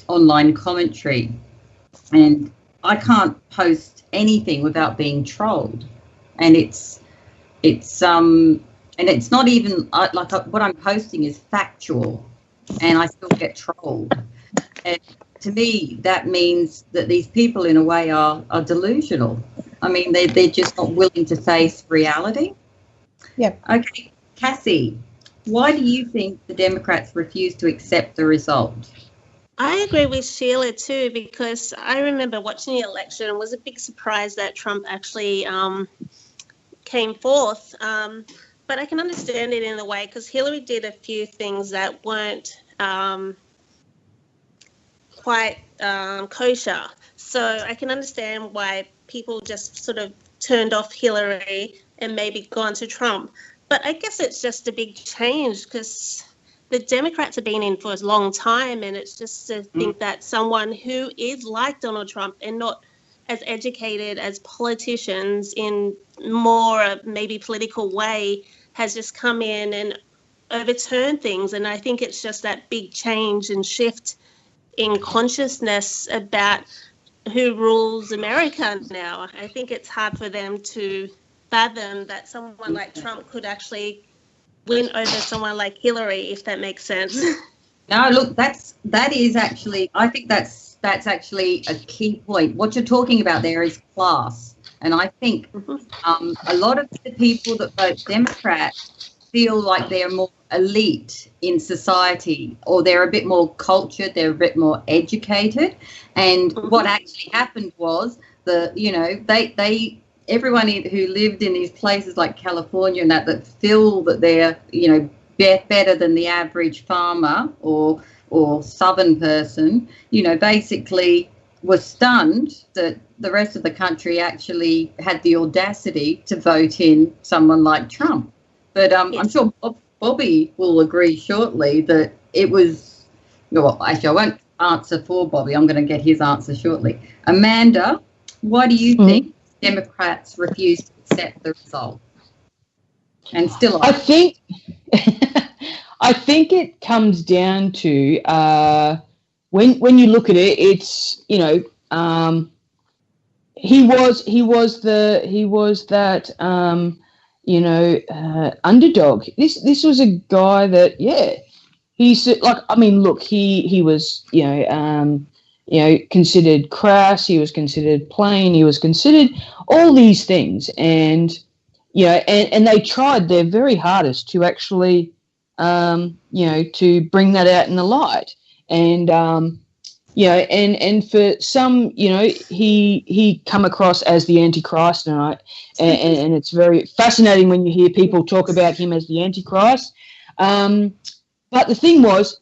online commentary, and I can't post anything without being trolled. And it's not even what I'm posting is factual, and I still get trolled. And to me, that means that these people, in a way, are delusional. I mean, they're just not willing to face reality. Yeah. Okay, Kassi, why do you think the Democrats refused to accept the result? I agree with Sheila too, because I remember watching the election and was a big surprise that Trump actually came forth. But I can understand it in a way, because Hillary did a few things that weren't quite kosher. So I can understand why people just sort of turned off Hillary and maybe gone to Trump. But I guess it's just a big change, because the Democrats have been in for a long time, and it's just to think that someone who is like Donald Trump and not as educated as politicians in more maybe political way has just come in and overturned things. And I think it's just that big change and shift in consciousness about who rules America now. I think it's hard for them to fathom that someone like Trump could actually win over someone like Hillary, if that makes sense. No, look, that is actually, I think that's actually a key point. What you're talking about there is class. And I think a lot of the people that vote Democrat feel like they're more elite in society, or they're a bit more cultured, they're a bit more educated. And what actually happened was they everyone who lived in these places like California and that feel that they're, you know, better than the average farmer or southern person, you know, basically was stunned that the rest of the country actually had the audacity to vote in someone like Trump. But I'm sure Bobby will agree shortly that it was, well, actually, I won't answer for Bobby. I'm going to get his answer shortly. Amanda, why do you think Democrats refuse to accept the result? And still, I think it comes down to when you look at it, it's, you know, he was that you know, underdog. This was a guy that, yeah, he's like, I mean, look, he was, you know, considered crass, he was considered plain, he was considered all these things, and you know, and they tried their very hardest to actually, you know, to bring that out in the light, and you know, and for some, you know, he come across as the Antichrist, and it's very fascinating when you hear people talk about him as the Antichrist. But the thing was,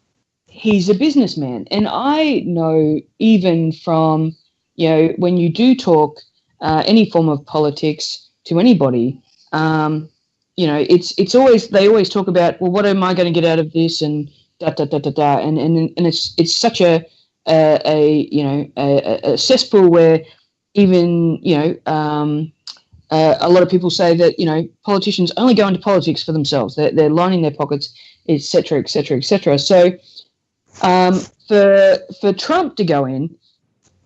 he's a businessman, and I know even from, you know, when you do talk any form of politics to anybody, you know, it's always, they always talk about, well, what am I going to get out of this, and da da da da da, and it's such a you know, a cesspool where even, you know, a lot of people say that, you know, politicians only go into politics for themselves. They're lining their pockets, etc., etc., etc. So for Trump to go in,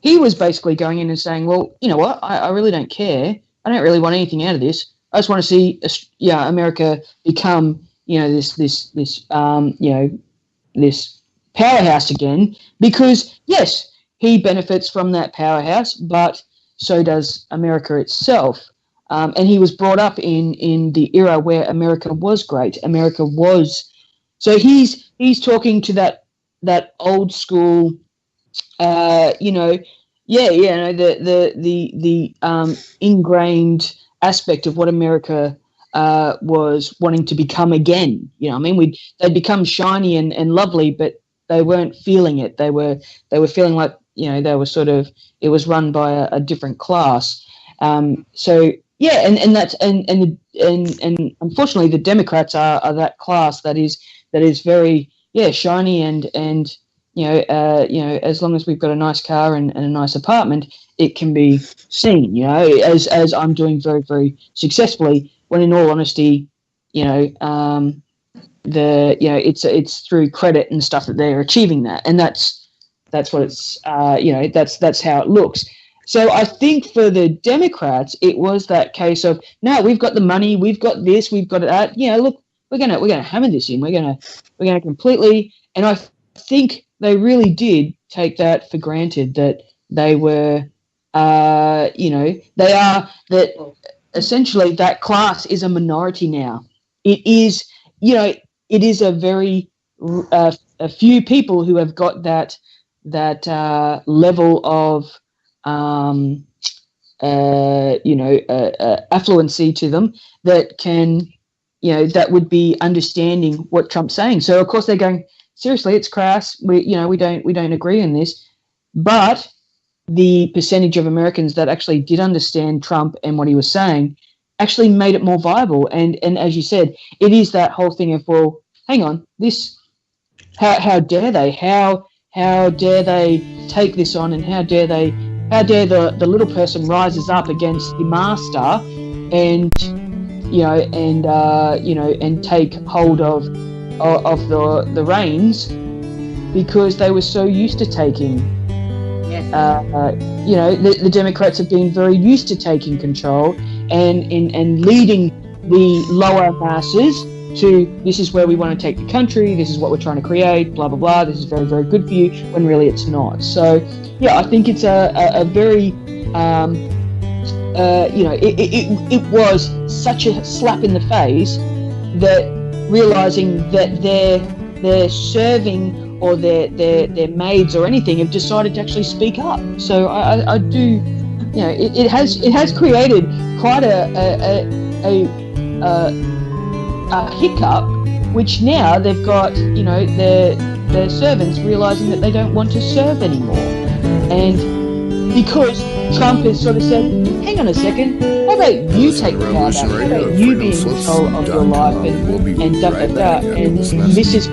he was basically going in and saying, well, you know what, I really don't care. I don't really want anything out of this. I just want to see, America become, you know, this you know, this powerhouse again, because yes, he benefits from that powerhouse, but so does America itself. And he was brought up in the era where America was great. America was, so he's talking to that old school, you know, the ingrained aspect of what America was wanting to become again. You know, I mean, they'd become shiny and lovely, but they weren't feeling it. They were feeling like, you know, they were sort of, it was run by a different class. So yeah, and that's and unfortunately the Democrats are that class that is very, yeah, shiny and you know, as long as we've got a nice car and a nice apartment, it can be seen, you know, as I'm doing very, very successfully, when in all honesty, you know, it's through credit and stuff that they're achieving that, and that's what it's, you know, that's how it looks. So I think for the Democrats, it was that case of, no, we've got the money, we've got this, we've got that. You know, look, we're gonna hammer this in. We're gonna completely. And I think they really did take that for granted, that they were, you know, they are, that essentially that class is a minority now. It is, you know, it is a very a few people who have got that level of you know, affluency to them that can, you know, that would be understanding what Trump's saying. So of course they're going, seriously, it's crass. We don't agree on this. But the percentage of Americans that actually did understand Trump and what he was saying actually made it more viable. And as you said, it is that whole thing of, well, hang on, this, how dare they? How dare they take this on, and how dare the little person rises up against the master and, you know, and take hold of the reins, because they were so used to taking. Yes. You know, the Democrats have been very used to taking control and leading the lower masses to, this is where we want to take the country, this is what we're trying to create, blah, blah, blah, this is very, very good for you, when really it's not. So, yeah, I think it's a very, you know, it was such a slap in the face, that realizing that their serving or their maids or anything have decided to actually speak up. So I do, you it has created quite a hiccup, which now they've got, their servants realizing that they don't want to serve anymore. And because Trump has sort of said, hang on a second, how about you take the power back? How about you be in control of your life and da-da-da? And this is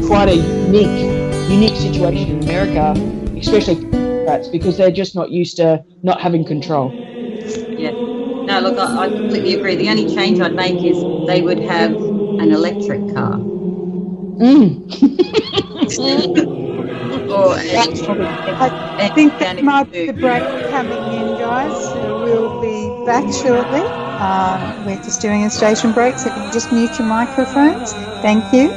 quite a unique situation in America, especially Democrats, because they're just not used to not having control. Yeah. No, look, I completely agree. The only change I'd make is they would have an electric car. I think that might be the break coming in, guys. So we'll be back shortly. We're just doing a station break, so if you can just mute your microphones. Thank you.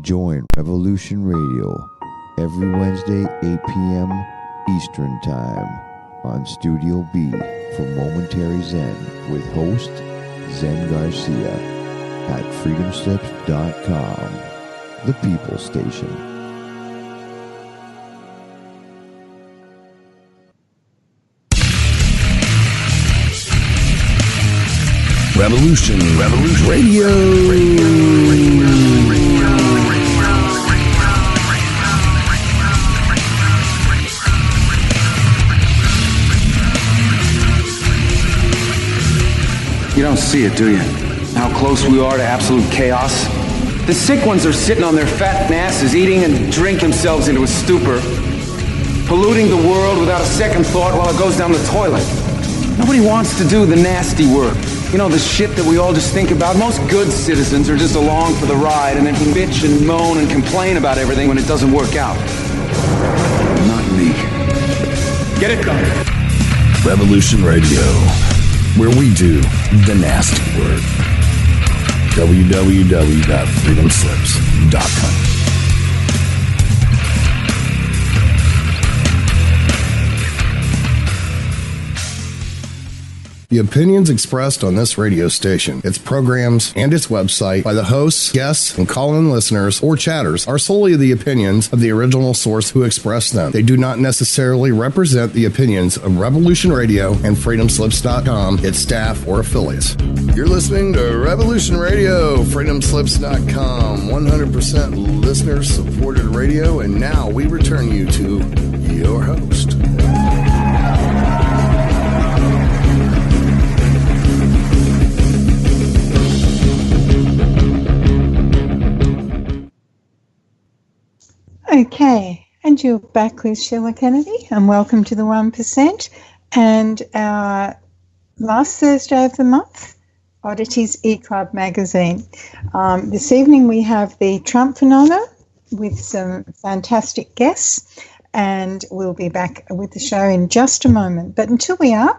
Join Revolution Radio every Wednesday, 8 p.m. Eastern Time on Studio B for Momentary Zen with host Zen Garcia at freedomslips.com, the People Station. Revolution Radio. You don't see it, do you? How close we are to absolute chaos? The sick ones are sitting on their fat asses, eating and drink themselves into a stupor, polluting the world without a second thought while it goes down the toilet. Nobody wants to do the nasty work. You know, the shit that we all just think about. Most good citizens are just along for the ride and then bitch and moan and complain about everything when it doesn't work out. Not me. Get it done. Revolution Radio, where we do the nasty work. www.freedomslips.com. The opinions expressed on this radio station, its programs, and its website by the hosts, guests, and call-in listeners or chatters are solely the opinions of the original source who expressed them. They do not necessarily represent the opinions of Revolution Radio and freedomslips.com, its staff, or affiliates. You're listening to Revolution Radio, freedomslips.com, 100% listener-supported radio, and now we return you to your host. Okay, and you're back with Sheila Kennedy, and welcome to the 1%. And our last Thursday of the month, Oddities E-Club magazine. This evening we have the Trump phenomena with some fantastic guests, and we'll be back with the show in just a moment. But until we are,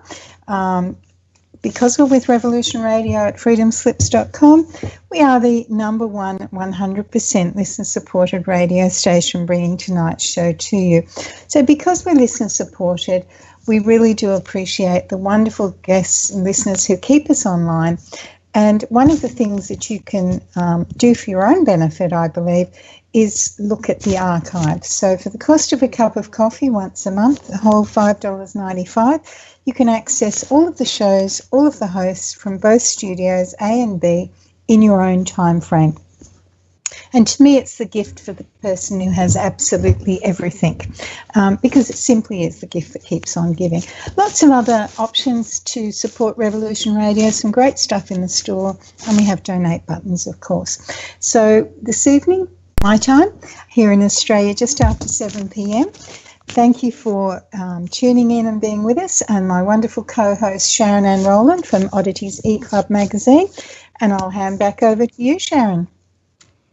because we're with Revolution Radio at freedomslips.com, we are the number one 100% listener-supported radio station bringing tonight's show to you. So because we're listener-supported, we really do appreciate the wonderful guests and listeners who keep us online. And one of the things that you can do for your own benefit, I believe, is look at the archives. So for the cost of a cup of coffee once a month, the whole $5.95, you can access all of the shows, all of the hosts from both studios, A and B, in your own time frame. And to me, it's the gift for the person who has absolutely everything, because it simply is the gift that keeps on giving. Lots of other options to support Revolution Radio, some great stuff in the store, and we have donate buttons, of course. So this evening, my time, here in Australia, just after 7 p.m, thank you for tuning in and being with us, and my wonderful co-hosts Sharon and Rowland from Oddities E-Club magazine. And I'll hand back over to you, Sharon.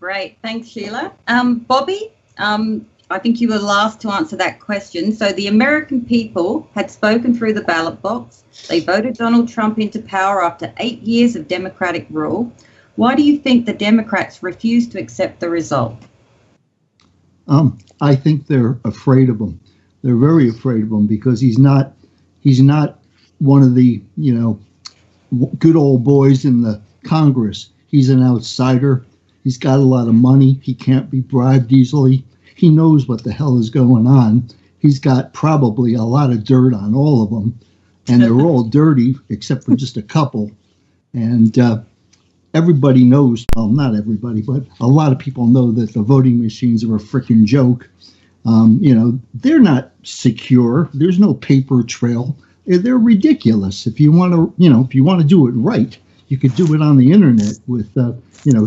Great, thanks, Sheila. Bobby, I think you were last to answer that question. So the American people had spoken through the ballot box. They voted Donald Trump into power after 8 years of Democratic rule. Why do you think the Democrats refused to accept the result? I think they're afraid of him. They're very afraid of him because he's not one of the, good old boys in the Congress. He's an outsider. He's got a lot of money. He can't be bribed easily. He knows what the hell is going on. He's got probably a lot of dirt on all of them, and they're all dirty except for just a couple. And everybody knows, well, not everybody, but a lot of people know that the voting machines are a freaking joke. They're not secure. There's no paper trail. They're ridiculous. If you want to do it right, you could do it on the internet with,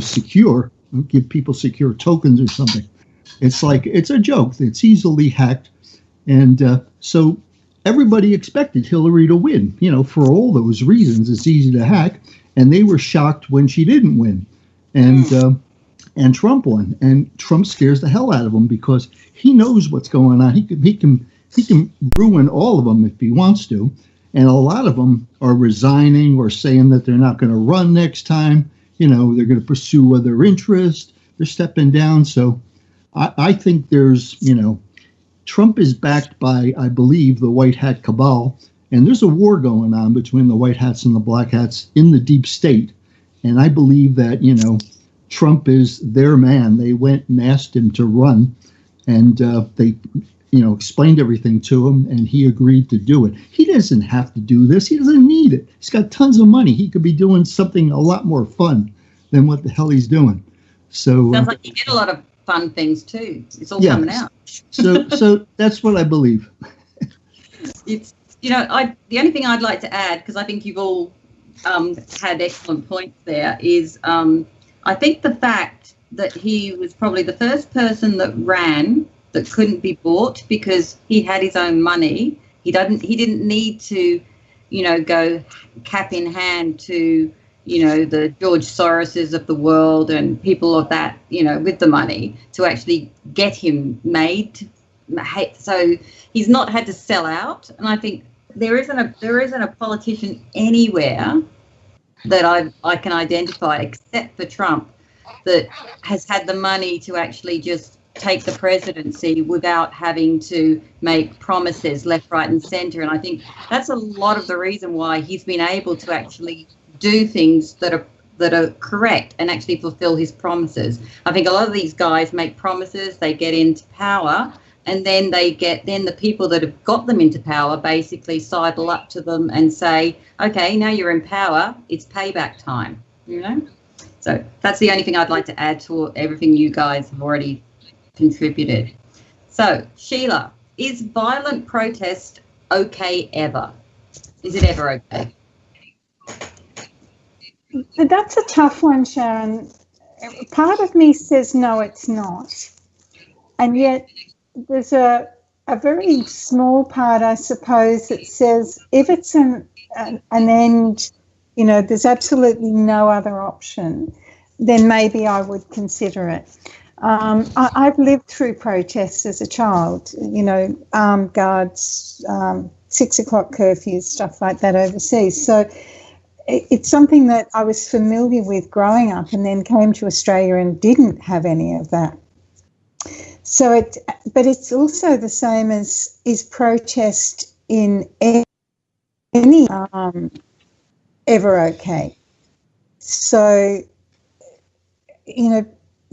secure, give people secure tokens or something. It's a joke. It's easily hacked. And so everybody expected Hillary to win, for all those reasons. It's easy to hack. And they were shocked when she didn't win. And Trump won. And Trump scares the hell out of them because he knows what's going on. He can ruin all of them if he wants to. And a lot of them are resigning or saying that they're not going to run next time. They're going to pursue other interests. They're stepping down. So I think there's, Trump is backed by, I believe, the white hat cabal. And there's a war going on between the white hats and the black hats in the deep state. And I believe that, Trump is their man. They went and asked him to run. And they, explained everything to him. And he agreed to do it. He doesn't have to do this. He doesn't need it. He's got tons of money. He could be doing something a lot more fun than what the hell he's doing. So sounds like he did a lot of fun things too. It's all coming out. So that's what I believe. It's the only thing I'd like to add, because I think you've all had excellent points there, is I think the fact that he was probably the first person that ran that couldn't be bought because he had his own money. He didn't need to, go cap in hand to, the George Soroses of the world and people of that, with the money to actually get him made. So he's not had to sell out. And I think there isn't a politician anywhere that I can identify except for Trump that has had the money to actually just take the presidency without having to make promises left, right, and centre. And I think that's a lot of the reason why he's been able to actually do things that are correct and actually fulfill his promises. I think a lot of these guys make promises, they get into power, and then the people that have got them into power basically sidle up to them and say, okay, now you're in power, it's payback time, So that's the only thing I'd like to add to everything you guys have already contributed. So, Sheila, is violent protest okay ever? Is it ever okay? That's a tough one, Sharon. Part of me says no, it's not. And yet there's a very small part, I suppose, that says if it's an end, there's absolutely no other option, then maybe I would consider it. I've lived through protests as a child, armed guards, 6 o'clock curfews, stuff like that overseas. So it's something that I was familiar with growing up and then came to Australia and didn't have any of that. So but it's also the same as is protest in any ever okay. So,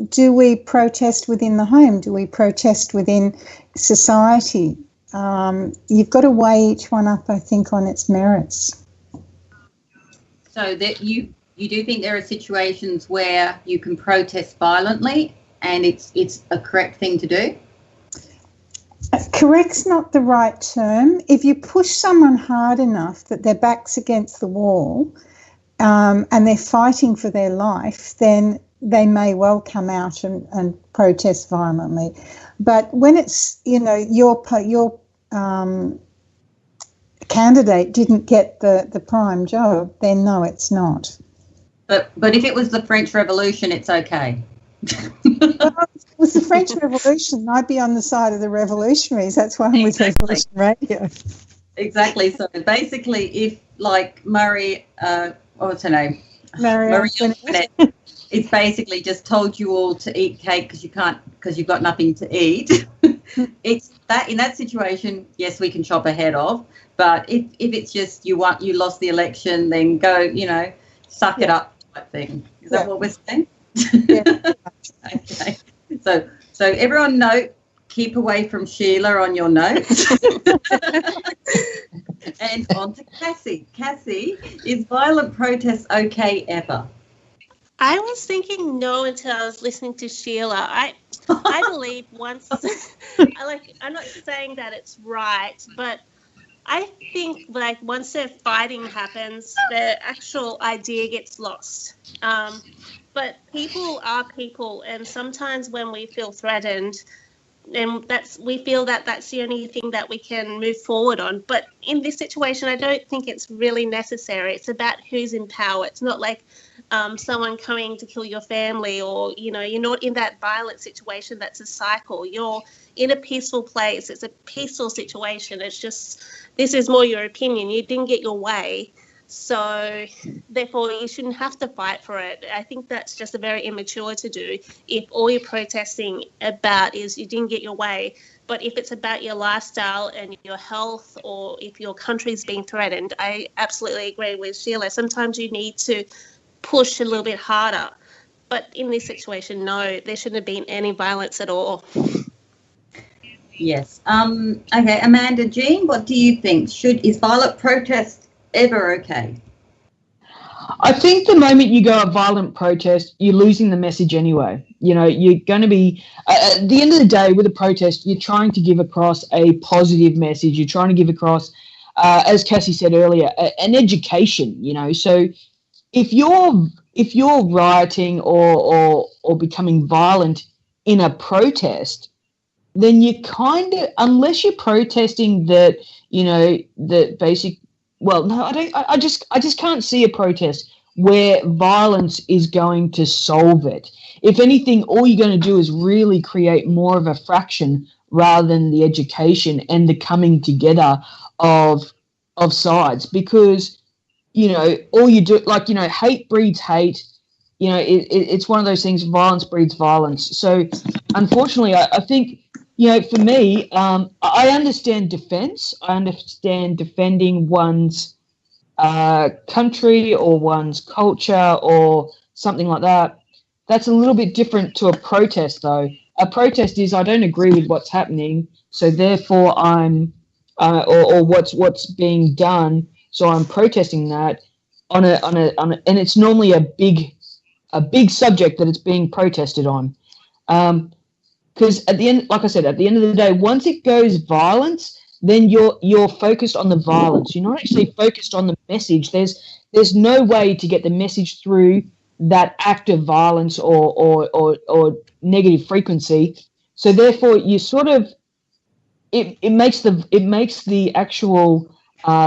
do we protest within the home? Do we protest within society? You've got to weigh each one up, I think, on its merits. So that you do think there are situations where you can protest violently and it's a correct thing to do? Correct's not the right term. If you push someone hard enough that their back's against the wall and they're fighting for their life, then they may well come out and protest violently. But when it's, your candidate didn't get the prime job, then no, it's not. But if it was the French Revolution, it's okay. Well, if it was the French Revolution, I'd be on the side of the revolutionaries. That's why I'm with Revolution Radio. Exactly. So basically, if like Marie, what's her name? Marie Antoinette. it's basically just told you all to eat cake because you've got nothing to eat. It's that in that situation, yes, we can chop a head off. But if it's just you lost the election, then go, suck it up type thing. Is that what we're saying? Yeah. Okay. So everyone note, keep away from Sheila on your notes. And on to Kassi. Kassi, is violent protest okay ever? I was thinking no until I was listening to Sheila. I believe once, I'm not saying that it's right, but I think like once the fighting happens, the actual idea gets lost. But people are people, and sometimes when we feel threatened, and we feel that that's the only thing that we can move forward on. But in this situation, I don't think it's really necessary. It's about who's in power. It's not like someone coming to kill your family, or you're not in that violent situation. That's a cycle. You're in a peaceful place. It's a peaceful situation. It's just, this is more your opinion. You didn't get your way, so therefore you shouldn't have to fight for it. I think that's just a very immature to do if all you're protesting about is you didn't get your way. But if it's about your lifestyle and your health, or if your country's being threatened, I absolutely agree with Sheila. Sometimes you need to push a little bit harder. But in this situation, no, there shouldn't have been any violence at all. Yes. Okay, Amanda Jean, what do you think? Is violent protest ever okay? I think the moment you go a violent protest, you're losing the message anyway. You're going to be, at the end of the day, with a protest, you're trying to give across a positive message. You're trying to give across, as Kassi said earlier, an education, So if you're rioting or becoming violent in a protest, then you kind of, unless you're protesting that, the basic, well, no, I just can't see a protest where violence is going to solve it. If anything, all you're going to do is really create more of a fraction rather than the education and the coming together of sides, because, all you do, hate breeds hate. It's one of those things, violence breeds violence. So unfortunately, I think, for me, I understand defense. I understand defending one's country or one's culture or something like that. That's a little bit different to a protest, though. A protest is, I don't agree with what's happening, so therefore I'm, or what's being done, so I'm protesting that on a, and it's normally a big subject that it's being protested on. Because at the end, like I said, at the end of the day, once it goes violence, then you're focused on the violence. You're not actually focused on the message. There's no way to get the message through that act of violence or negative frequency. So therefore, you sort of it makes the actual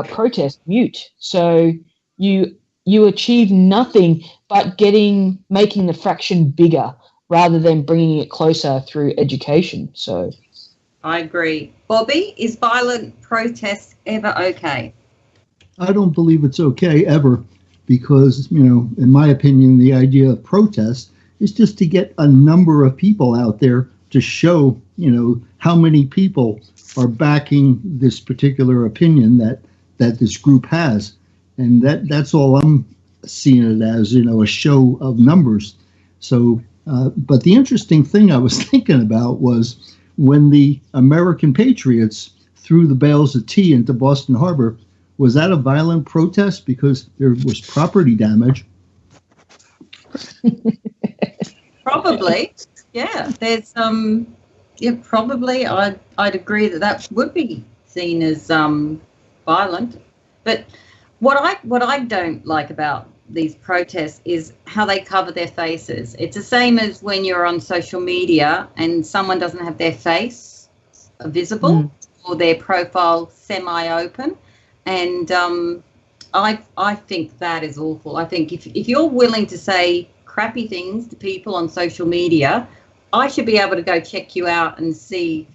protest mute. So you achieve nothing but making the fraction bigger, rather than bringing it closer through education. So I agree. Bobby, is violent protest ever okay? I don't believe it's okay ever, because, in my opinion, the idea of protest is just to get a number of people out there to show, how many people are backing this particular opinion that this group has. And that's all I'm seeing it as, a show of numbers. So, but the interesting thing I was thinking about was when the American Patriots threw the bales of tea into Boston Harbor, was that a violent protest because there was property damage? Probably, yeah. There's probably I'd agree that would be seen as violent. But what I don't like about these protests is how they cover their faces. It's the same as when you're on social media and someone doesn't have their face visible or their profile semi-open, and I think that is awful. I think if you're willing to say crappy things to people on social media, I should be able to go check you out and see,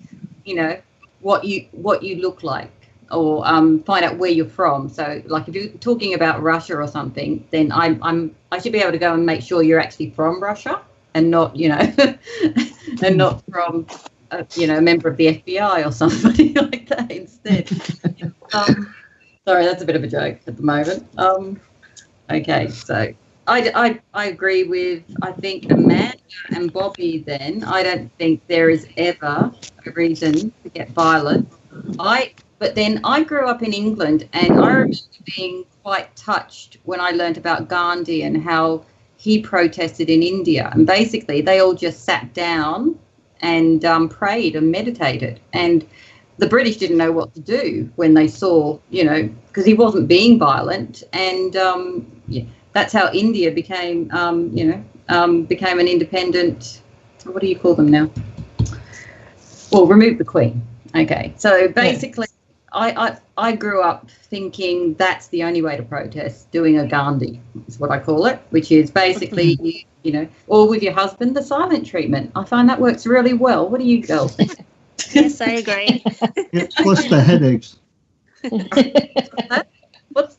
what you look like. or find out where you're from. So, like, if you're talking about Russia or something, then I should be able to go and make sure you're actually from Russia and not, and not from, a member of the FBI or somebody like that instead. Sorry, that's a bit of a joke at the moment. Okay, so I agree with, I think, Amanda and Bobby then. I don't think there is ever a reason to get violent. But then I grew up in England, and I remember being quite touched when I learned about Gandhi and how he protested in India. And basically they all just sat down and prayed and meditated. And the British didn't know what to do when they saw, because he wasn't being violent. And that's how India became, became an independent, what do you call them now? Well, remove the Queen. Okay, so basically, I grew up thinking that's the only way to protest, doing a Gandhi is what I call it, which is basically, or with your husband, the silent treatment. I find that works really well. What do you girls think? Yes, I agree. Plus the headaches.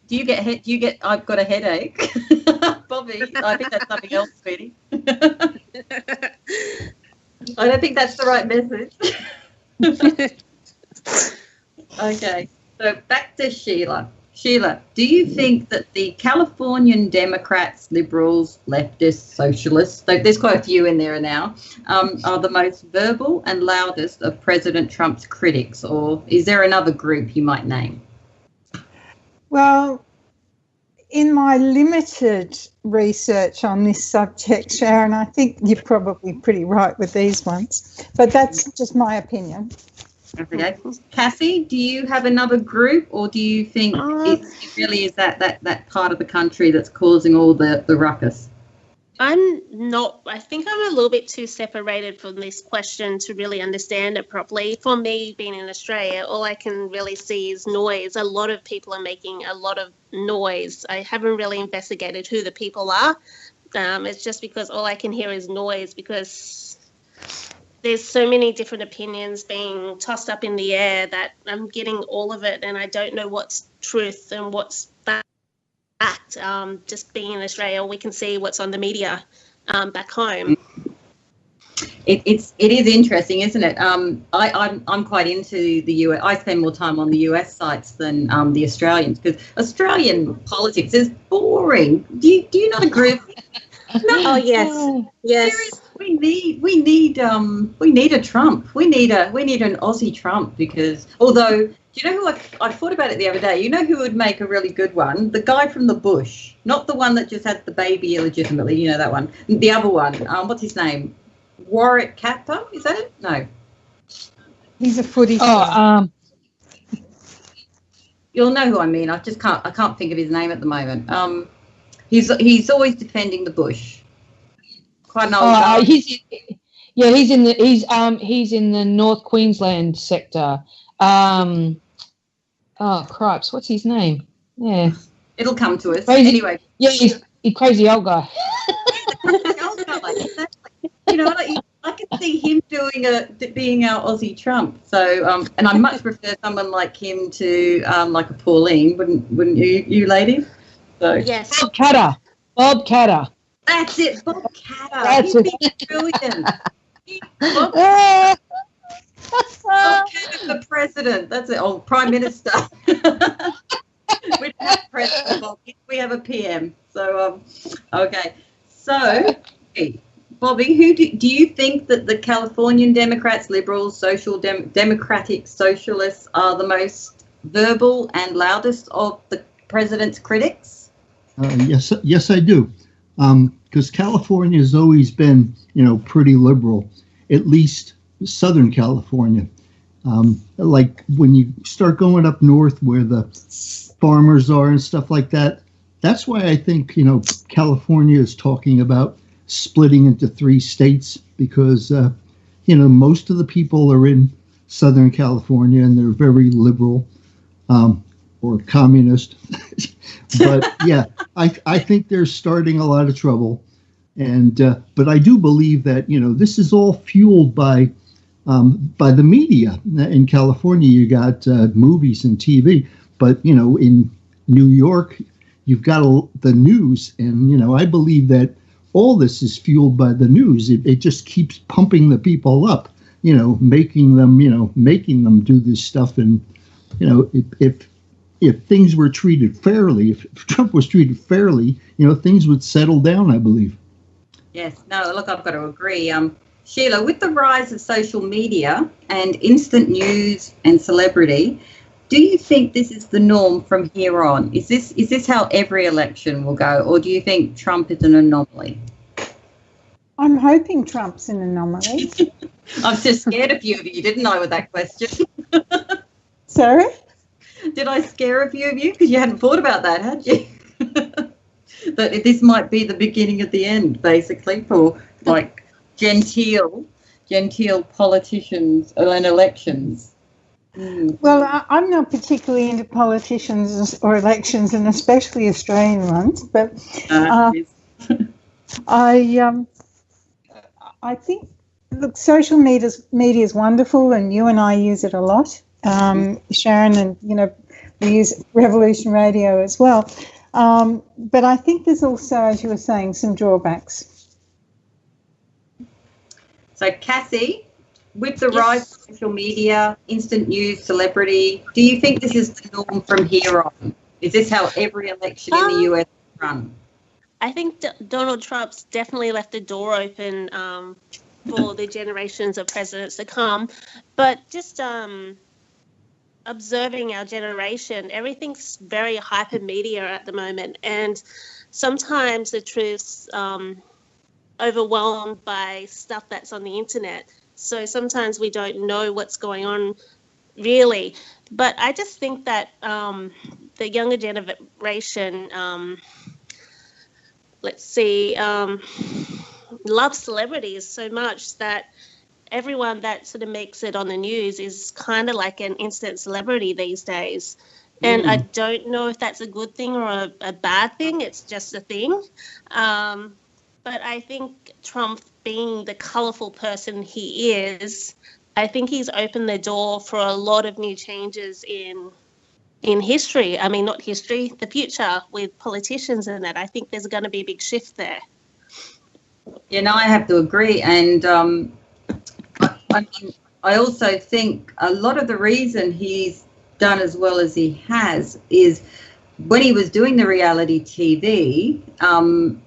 Do you get? I've got a headache, Bobby. I think that's something else, sweetie. I don't think that's the right message. Okay, so back to Sheila. Sheila, do you think that the Californian Democrats, liberals, leftists, socialists, there's quite a few in there now, are the most verbal and loudest of President Trump's critics, or is there another group you might name? Well, in my limited research on this subject, Sharon, I think you're probably pretty right with these ones, but that's just my opinion. Okay. Kassi, do you have another group, or do you think it really is that part of the country that's causing all the ruckus? I'm not. I think I'm a little bit too separated from this question to really understand it properly. For me, being in Australia, all I can really see is noise. A lot of people are making a lot of noise. I haven't really investigated who the people are. It's just because all I can hear is noise, because there's so many different opinions being tossed up in the air that I'm getting all of it, and I don't know what's truth and what's fact. Just being in Australia, we can see what's on the media back home. It is interesting, isn't it? I'm quite into the US. I spend more time on the US sites than the Australians, because Australian politics is boring. Do you not agree? No. Oh yes. Seriously, we need a Trump. We need an Aussie Trump, because although, do you know who I thought about it the other day? You know who would make a really good one? The guy from the bush, not the one that just had the baby illegitimately. You know that one. The other one. What's his name? Warwick Capper? Is that it? No. He's a footy star. You'll know who I mean. I can't think of his name at the moment. He's always defending the bush. Quite an old guy. He's in the North Queensland sector. Cripes, what's his name? Yeah, it'll come to us anyway. Yeah, he's crazy old guy. Old guy. Exactly. I can see him being our Aussie Trump. So, and I much prefer someone like him to like a Pauline, wouldn't you ladies? So yes. Bob Catter. That's it, Bob Catter. That's He'd be brilliant. Bob Catter for president. That's it. Oh, Prime Minister. We don't have president, Bob. We have a PM. So, okay. So, Bobby, who do you think that the Californian Democrats, liberals, democratic socialists are the most verbal and loudest of the president's critics? Yes, I do. Because California has always been, pretty liberal, at least Southern California. Like when you start going up north where the farmers are and stuff like that, that's why I think, California is talking about splitting into 3 states, because, most of the people are in Southern California and they're very liberal or communist. But yeah, I think they're starting a lot of trouble. And but I do believe that, this is all fueled by by the media. In California, you got movies and TV, but in New York, you've got the news, and I believe that all this is fueled by the news. It just keeps pumping the people up, making them do this stuff. And if things were treated fairly, if Trump was treated fairly, things would settle down, I believe. Yes. No, look, I've got to agree. Sheila, with the rise of social media and instant news and celebrity, do you think this is the norm from here on? Is this how every election will go, or do you think Trump is an anomaly? I'm hoping Trump's an anomaly. I'm just scared a few of you, didn't I, with that question? Sorry? Did I scare a few of you? Because you hadn't thought about that, had you? That this might be the beginning of the end, basically, for like genteel politicians and elections. Well, I'm not particularly into politicians or elections, and especially Australian ones. But I think, look, social media is wonderful, and you and I use it a lot. Sharon, and we use Revolution Radio as well. But I think there's also, as you were saying, some drawbacks. So, Kassi, with the rise of social media, instant news, celebrity, do you think this is the norm from here on? Is this how every election in the US is run? I think Donald Trump's definitely left the door open for the generations of presidents to come. But just observing our generation, everything's very hyper media at the moment, and sometimes the truth's overwhelmed by stuff that's on the internet. So sometimes we don't know what's going on really. But I just think that the younger generation, loves celebrities so much that everyone that sort of makes it on the news is kind of like an instant celebrity these days. And I don't know if that's a good thing or a bad thing. It's just a thing. But I think Trump, being the colourful person he is, I think he's opened the door for a lot of new changes in history. I mean, not history, the future with politicians and that. I think there's going to be a big shift there. Yeah, no, I have to agree. And I also think a lot of the reason he's done as well as he has is when he was doing the reality TV,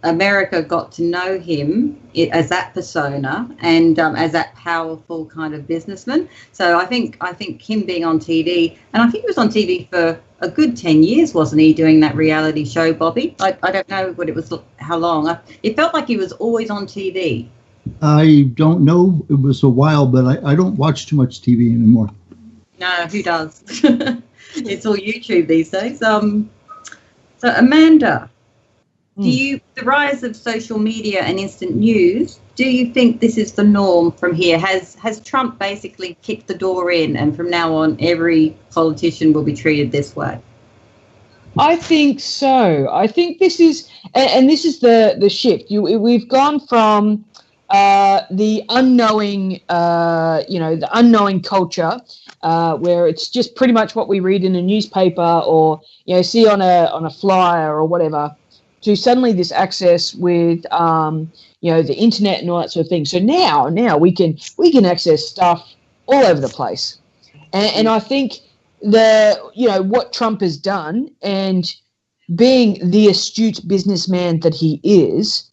America got to know him as that persona and as that powerful kind of businessman. So I think him being on TV, and I think he was on TV for a good 10 years, wasn't he, doing that reality show, Bobby? I don't know what it was, how long. It felt like he was always on TV. I don't know. It was a while, but I don't watch too much TV anymore. No, who does? It's all YouTube these days. So Amanda, the rise of social media and instant news, do you think this is the norm from here? Has Trump basically kicked the door in, and from now on every politician will be treated this way? I think so. I think this is, and this is the shift. We've gone from the unknowing, the unknowing culture, where it's just pretty much what we read in a newspaper or see on a flyer or whatever, to suddenly this access with the internet and all that sort of thing. So now we can access stuff all over the place, and I think what Trump has done, and being the astute businessman that he is,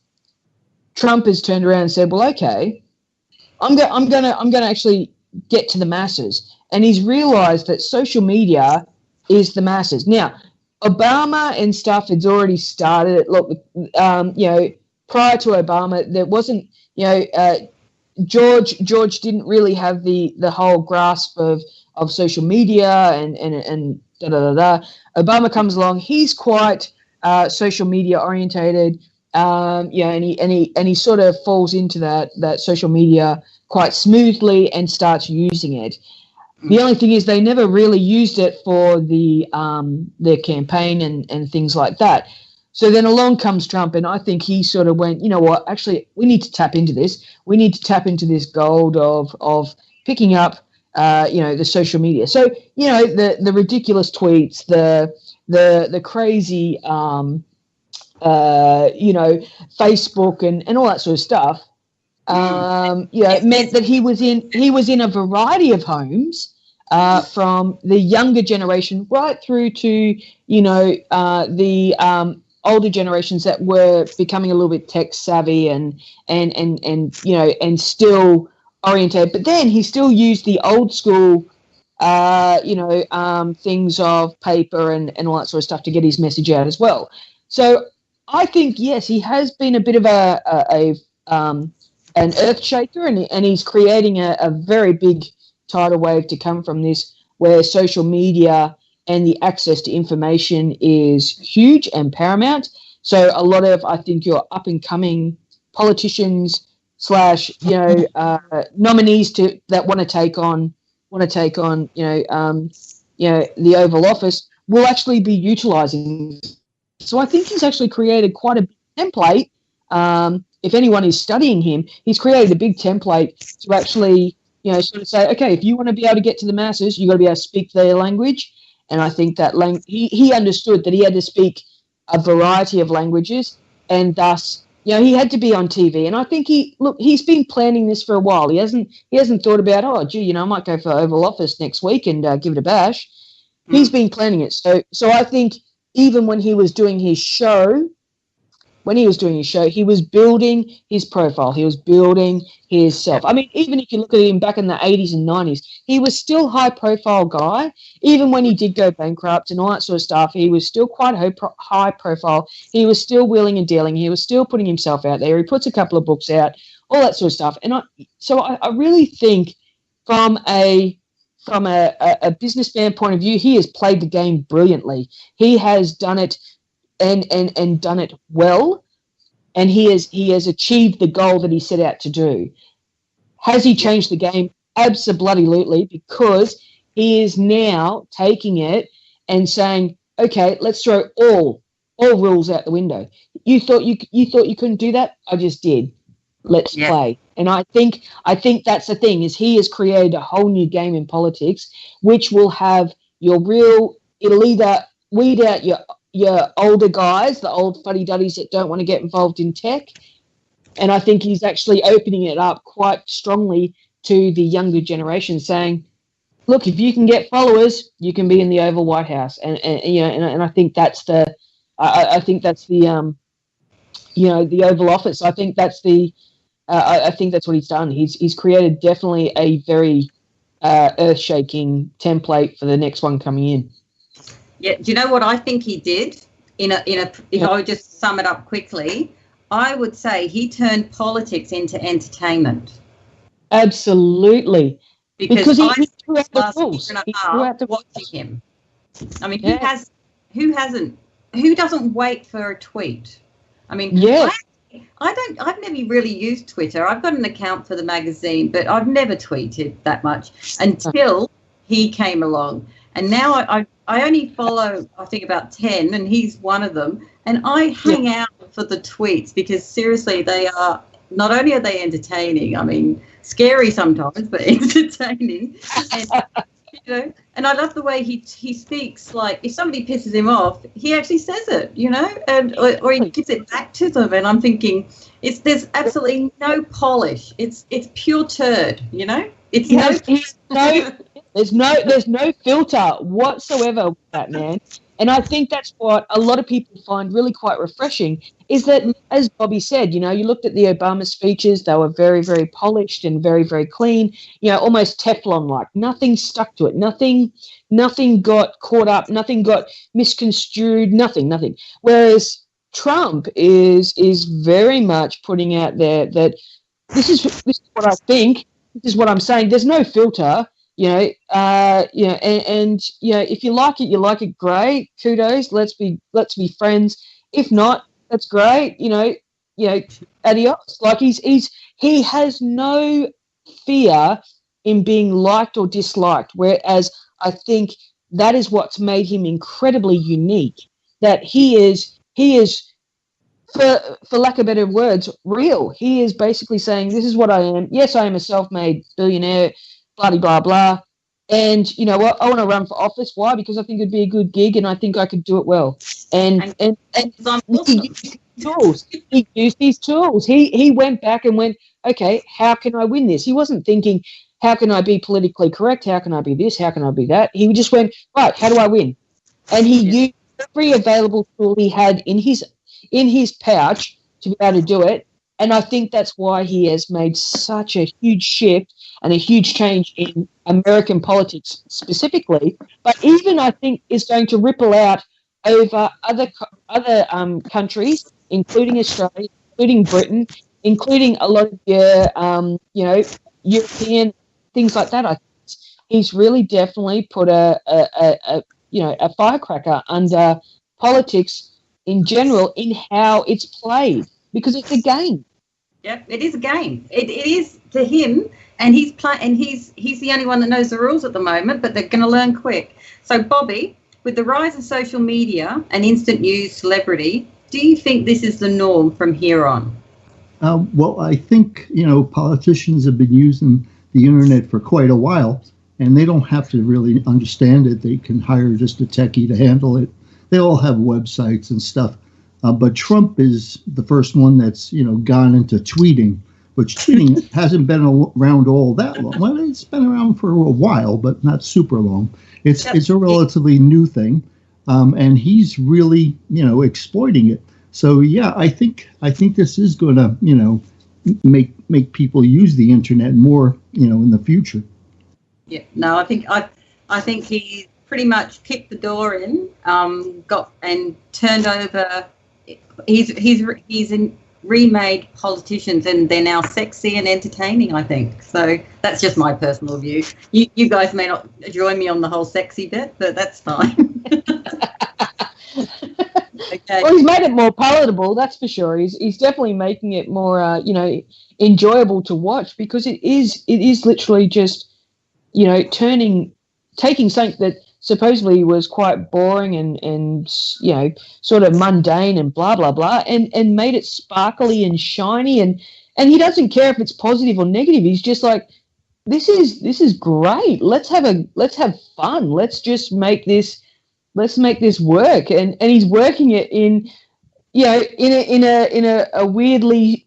Trump has turned around and said, well, okay, I'm gonna actually get to the masses. And he's realized that social media is the masses. Now, Obama and stuff has already started. Look, prior to Obama, there wasn't, George didn't really have the whole grasp of social media and da-da-da-da. Obama comes along. He's quite social media orientated. And he sort of falls into that social media quite smoothly and starts using it. The only thing is they never really used it for their campaign and things like that. So then along comes Trump, and I think he sort of went, you know what, actually we need to tap into this. We need to tap into this gold of picking up, the social media. So, the ridiculous tweets, the crazy, Facebook and all that sort of stuff, it meant that he was in a variety of homes, from the younger generation right through to, the older generations that were becoming a little bit tech savvy and still oriented. But then he still used the old school, things of paper and all that sort of stuff to get his message out as well. So I think, yes, he has been a bit of an earth shaker, and he's creating a very big tidal wave to come from this, where social media and the access to information is huge and paramount. So a lot of, I think, your up and coming politicians / nominees that want to take on the Oval Office will actually be utilizing. So I think he's actually created quite a big template. If anyone is studying him, he's created a big template to actually, sort of say, okay, if you want to be able to get to the masses, you've got to be able to speak their language. And I think that he understood that he had to speak a variety of languages, and thus, he had to be on TV. And I think he's been planning this for a while. He hasn't thought about, I might go for Oval Office next week and give it a bash. He's been planning it. So I think even when he was doing his show, he was building his profile. He was building his self. I mean, even if you look at him back in the 80s and 90s, he was still high-profile guy. Even when he did go bankrupt and all that sort of stuff, he was still quite high-profile. He was still wheeling and dealing. He was still putting himself out there. He puts a couple of books out, all that sort of stuff. And I really think from a businessman point of view, he has played the game brilliantly. He has done it and done it well, and he has achieved the goal that he set out to do. Has he changed the game? Absolutely, because he is now taking it and saying, okay, let's throw all rules out the window. You thought you couldn't do that? I just did. Let's play. And I think that's the thing, is he has created a whole new game in politics, which will have it'll either weed out your older guys, the old fuddy-duddies that don't want to get involved in tech. And I think he's actually opening it up quite strongly to the younger generation, saying, look, if you can get followers, you can be in the Oval White House. And I think that's the Oval Office. I think that's what he's done. He's created definitely a very earth-shaking template for the next one coming in. Yeah, do you know what I think he did? If I would just sum it up quickly, I would say he turned politics into entertainment. Absolutely, because he threw out the rules. Watching him. I mean, who doesn't wait for a tweet? I mean, I've never really used Twitter. I've got an account for the magazine, but I've never tweeted that much until he came along. And now I only follow, I think, about 10, and he's one of them. And I hang out for the tweets because, seriously, they are, not only are they entertaining, I mean, scary sometimes, but entertaining. And, and I love the way he speaks. Like, if somebody pisses him off, he actually says it, and or he gives it back to them. And I'm thinking, there's absolutely no polish. It's pure turd, There's no filter whatsoever with that man. And I think that's what a lot of people find really quite refreshing, is that, as Bobby said, you looked at the Obama speeches, they were very, very polished and very, very clean, almost Teflon-like. Nothing stuck to it. Nothing got caught up. Nothing got misconstrued. Nothing. Whereas Trump is very much putting out there that this is what I think. This is what I'm saying. There's no filter. If you like it, you like it, great, kudos, let's be friends. If not, that's great, adios. Like he has no fear in being liked or disliked, whereas I think that is what's made him incredibly unique, that he is for lack of better words, real. He is basically saying, this is what I am. Yes, I am a self-made billionaire, bloody blah, blah. And you know what? I want to run for office. Why? Because I think it'd be a good gig and I think I could do it well. And he used his tools. He used his tools. He went back and went, okay, how can I win this? He wasn't thinking, how can I be politically correct? How can I be this? How can I be that? He just went, right, how do I win? And he used every available tool he had in his pouch to be able to do it. And I think that's why he has made such a huge shift and a huge change in American politics specifically, but even I think is going to ripple out over other countries, including Australia, including Britain, including a lot of your, European things like that. I think he's really definitely put a firecracker under politics in general in how it's played, because it's a game. Yep, it is a game. It is to him, and he's the only one that knows the rules at the moment, but they're going to learn quick. So, Bobby, with the rise of social media and instant news celebrity, do you think this is the norm from here on? Well, I think, politicians have been using the internet for quite a while, and they don't have to really understand it. They can hire just a techie to handle it. They all have websites and stuff. But Trump is the first one that's, gone into tweeting, which tweeting hasn't been around all that long. Well, it's been around for a while, but not super long. It's a relatively new thing, and he's really, exploiting it. So, yeah, I think this is going to, make people use the internet more, in the future. Yeah, no, I think he pretty much kicked the door in, got and turned over. He's remade politicians, and they're now sexy and entertaining, I think. So that's just my personal view. You guys may not join me on the whole sexy bit, but that's fine. Okay. Well, he's made it more palatable, that's for sure. He's definitely making it more, enjoyable to watch, because it is literally just, taking something that supposedly was quite boring and sort of mundane and blah blah blah, and made it sparkly and shiny, and he doesn't care if it's positive or negative. He's just like, this is great. Let's have fun. Let's just make this work, and he's working it in a weirdly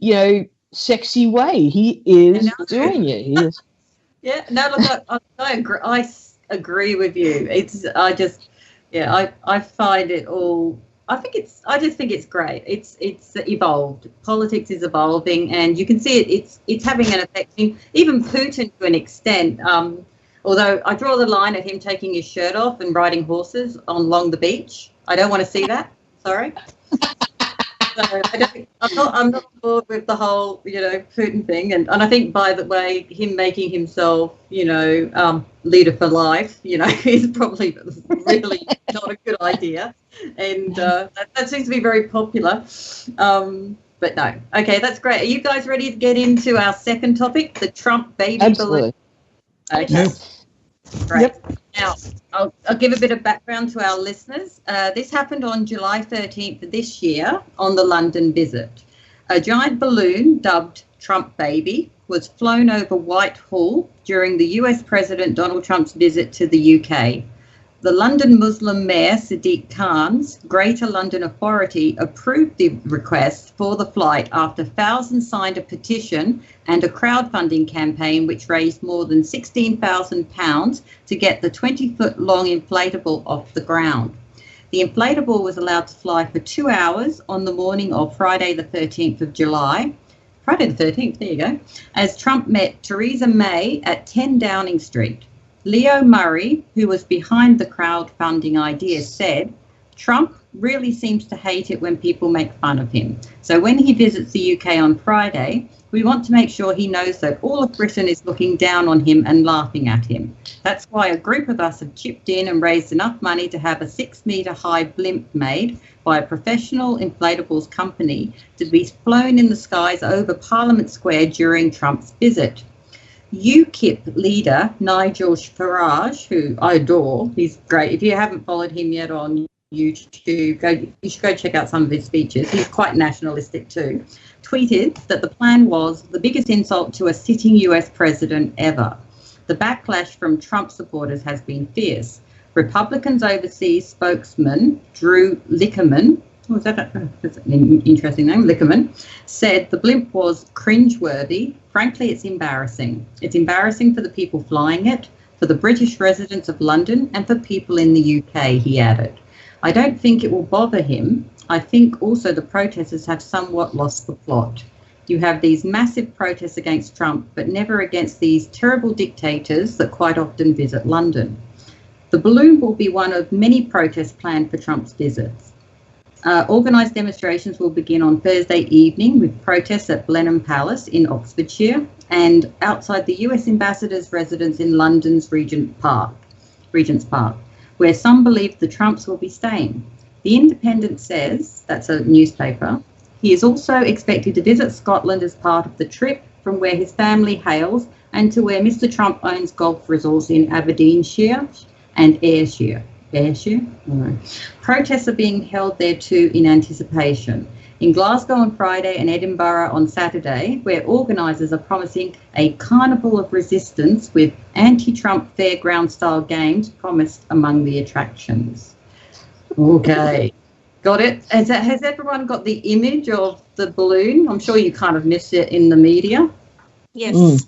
sexy way. He is doing it. He is. Yeah, no, look, I agree with you. I find it all. I just think it's great. It's evolved. Politics is evolving, and you can see it's having an effect. I mean, even Putin to an extent. Although I draw the line at him taking his shirt off and riding horses along the beach. I don't want to see that. Sorry. So I'm not on board with the whole, Putin thing. And I think, by the way, him making himself, leader for life, is probably really not a good idea. And that seems to be very popular. But no. Okay, that's great. Are you guys ready to get into our second topic, the Trump baby balloon? Okay. Yep. Great. Yep. Now, I'll give a bit of background to our listeners. This happened on July 13th of this year on the London visit. A giant balloon dubbed Trump Baby was flown over Whitehall during the US President Donald Trump's visit to the UK. The London Muslim Mayor Sadiq Khan's Greater London Authority approved the request for the flight after thousands signed a petition and a crowdfunding campaign which raised more than £16,000 to get the 20-foot-long inflatable off the ground. The inflatable was allowed to fly for 2 hours on the morning of Friday the 13th of July. Friday the 13th, there you go, as Trump met Theresa May at 10 Downing Street. Leo Murray, who was behind the crowdfunding idea, said, "Trump really seems to hate it when people make fun of him. So when he visits the UK on Friday, we want to make sure he knows that all of Britain is looking down on him and laughing at him. That's why a group of us have chipped in and raised enough money to have a 6-metre-high blimp made by a professional inflatables company to be flown in the skies over Parliament Square during Trump's visit." UKIP leader Nigel Farage, who I adore, he's great. If you haven't followed him yet on YouTube, you should go check out some of his speeches. He's quite nationalistic too. Tweeted that the plan was the biggest insult to a sitting US president ever. The backlash from Trump supporters has been fierce. Republicans overseas spokesman Drew Lickerman, that's an interesting name, Lickerman, said the blimp was cringeworthy. Frankly, it's embarrassing. It's embarrassing for the people flying it, for the British residents of London, and for people in the UK, he added. I don't think it will bother him. I think also the protesters have somewhat lost the plot. You have these massive protests against Trump, but never against these terrible dictators that quite often visit London. The balloon will be one of many protests planned for Trump's visits. Organised demonstrations will begin on Thursday evening with protests at Blenheim Palace in Oxfordshire and outside the US ambassador's residence in London's Regent's Park, where some believe the Trumps will be staying. The Independent says, that's a newspaper, he is also expected to visit Scotland as part of the trip from where his family hails and to where Mr. Trump owns golf resorts in Aberdeenshire and Ayrshire. No. Protests are being held there too in anticipation. In Glasgow on Friday and Edinburgh on Saturday, where organisers are promising a carnival of resistance with anti-Trump fairground-style games promised among the attractions. Okay, got it? Has everyone got the image of the balloon? I'm sure you kind of missed it in the media. Yes.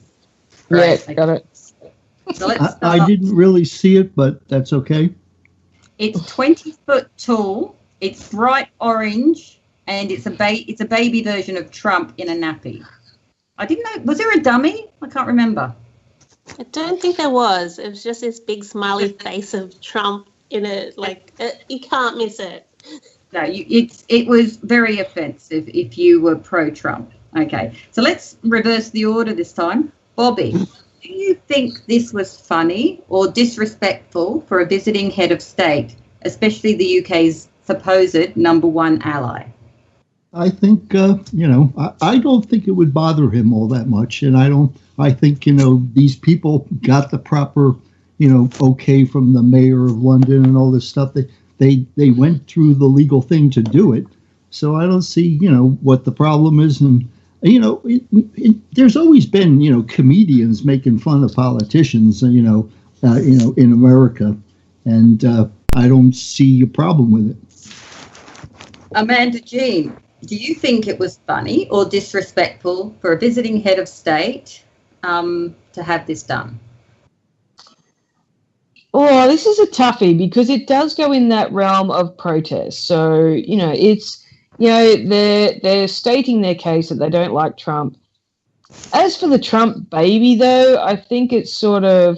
Right. Yeah, got it. So let's I didn't really see it, but that's okay. It's 20 foot tall. It's bright orange, and it's a baby version of Trump in a nappy. I didn't know. Was there a dummy? I can't remember. I don't think there was. It was just this big smiley face of Trump in it. You can't miss it. No, it was very offensive if you were pro-Trump. Okay, so let's reverse the order this time. Bobby, do you think this was funny or disrespectful for a visiting head of state, especially the UK's supposed #1 ally? I think, I don't think it would bother him all that much. And I think, these people got the proper, okay from the mayor of London and all this stuff. They went through the legal thing to do it. So I don't see, what the problem is. And, there's always been, comedians making fun of politicians, in America. And I don't see a problem with it. Amanda Jean, do you think it was funny or disrespectful for a visiting head of state to have this done? Oh, this is a toughie because it does go in that realm of protest. So, it's, they're stating their case that they don't like Trump. As for the Trump baby, though, I think it's sort of,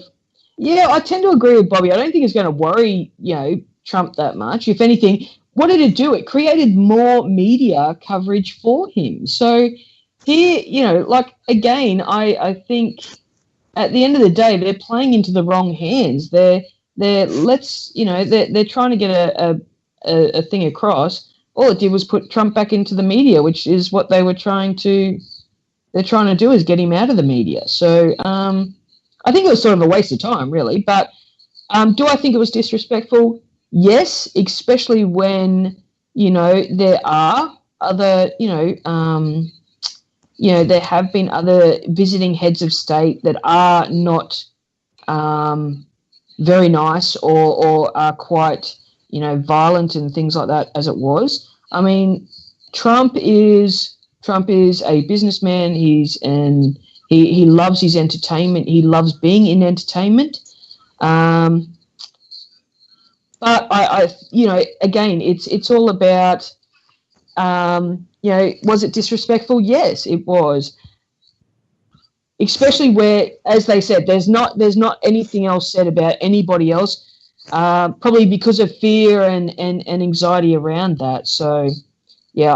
I tend to agree with Bobby. I don't think it's going to worry, Trump that much. If anything, what did it do? It created more media coverage for him. So here, again, I think at the end of the day, they're playing into the wrong hands. They're trying to get a thing across. All it did was put Trump back into the media, which is what they're trying to do is get him out of the media. So I think it was sort of a waste of time, really. But do I think it was disrespectful? Yes, especially when, there are other, there have been other visiting heads of state that are not very nice or are quite, violent and things like that as it was. I mean, Trump is a businessman. He loves his entertainment. He loves being in entertainment. But I again, it's all about, was it disrespectful? Yes, it was. Especially where, as they said, there's not anything else said about anybody else, probably because of fear and anxiety around that. So, yeah,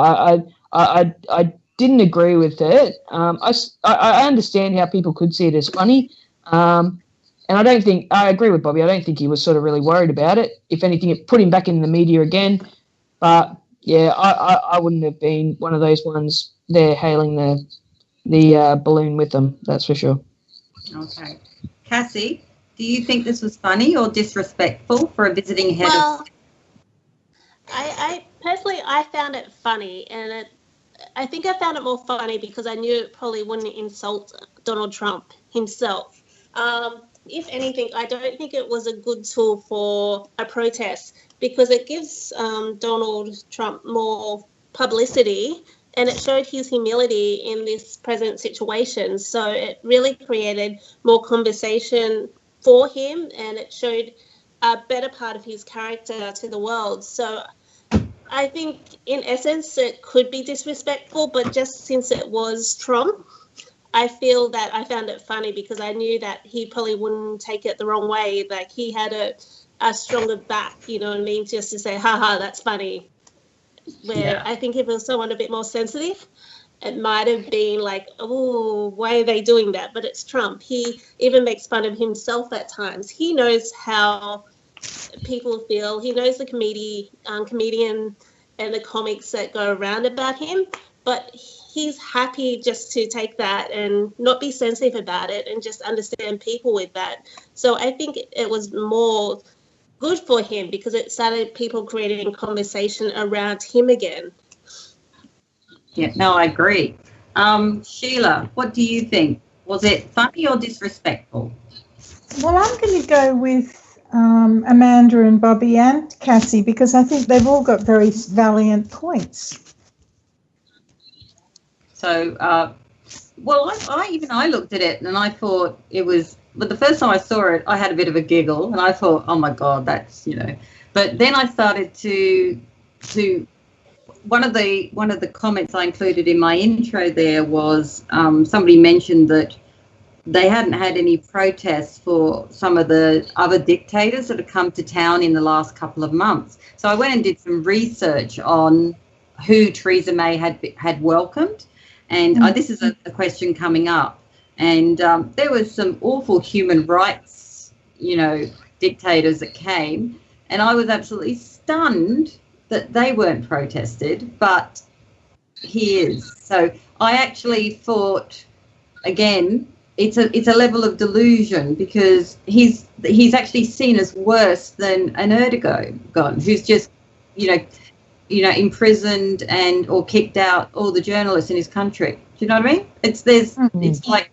I didn't agree with it. I understand how people could see it as funny. And I agree with Bobby. I don't think he was sort of really worried about it. If anything, it put him back in the media again. But yeah, I wouldn't have been one of those ones there hailing the balloon with them. That's for sure. Okay. Kassi, do you think this was funny or disrespectful for a visiting head of... I personally, I found it funny, and I think I found it more funny because I knew it probably wouldn't insult Donald Trump himself. if anything, I don't think it was a good tool for a protest, because it gives Donald Trump more publicity, and it showed his humility in this present situation. So it really created more conversation for him, and it showed a better part of his character to the world. So I think in essence it could be disrespectful, but just since it was Trump, I feel that I found it funny, because I knew that he probably wouldn't take it the wrong way. Like, he had a stronger back, you know what I mean, just to say, haha, that's funny. Where I think if it was someone a bit more sensitive, it might have been like, oh, why are they doing that? But it's Trump. He even makes fun of himself at times. He knows how people feel. He knows the comedian and the comics that go around about him, but he's happy just to take that and not be sensitive about it and just understand people with that. So I think it was more good for him, because it started people creating conversation around him again. Yeah, no, I agree. Sheila, what do you think? Was it funny or disrespectful? Well, I'm going to go with Amanda and Bobby and Kassi, because I think they've all got very valiant points. So, well, I looked at it and I thought it was, but the first time I saw it, I had a bit of a giggle and I thought, oh my God, that's, you know, but then I started to one of the comments I included in my intro there was somebody mentioned that they hadn't had any protests for some of the other dictators that have come to town in the last couple of months. So I went and did some research on who Theresa May had welcomed. And this is a question coming up. And there was some awful human rights, you know, dictators that came. And I was absolutely stunned that they weren't protested, but he is. So I actually thought, again, it's a level of delusion, because he's actually seen as worse than an Erdogan, who's just, you know, imprisoned and or kicked out all the journalists in his country. Do you know what I mean? It's like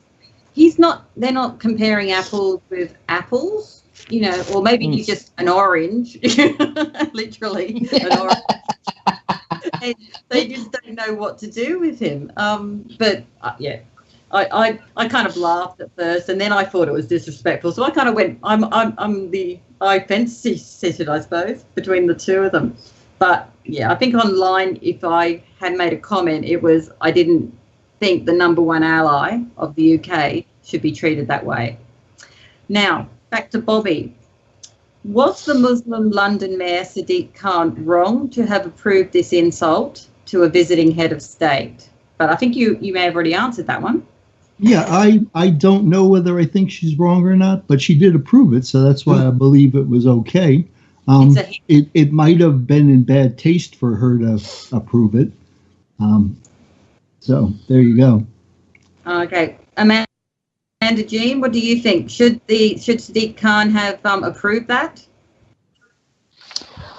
they're not comparing apples with apples, you know, or maybe he's just an orange, literally an orange. And they just don't know what to do with him. But yeah. I kind of laughed at first, and then I thought it was disrespectful. So I kind of went, I fancy sit it, I suppose, between the two of them. But yeah, I think online, if I had made a comment, it was I didn't think the number one ally of the UK should be treated that way. Now, back to Bobby. Was the Muslim London Mayor Sadiq Khan wrong to have approved this insult to a visiting head of state? But I think you may have already answered that one. Yeah, I don't know whether I think she's wrong or not, but she did approve it, so that's why I believe it was okay. It might have been in bad taste for her to approve it. So there you go. Okay, Amanda Jean, what do you think? Should Sadiq Khan have approved that?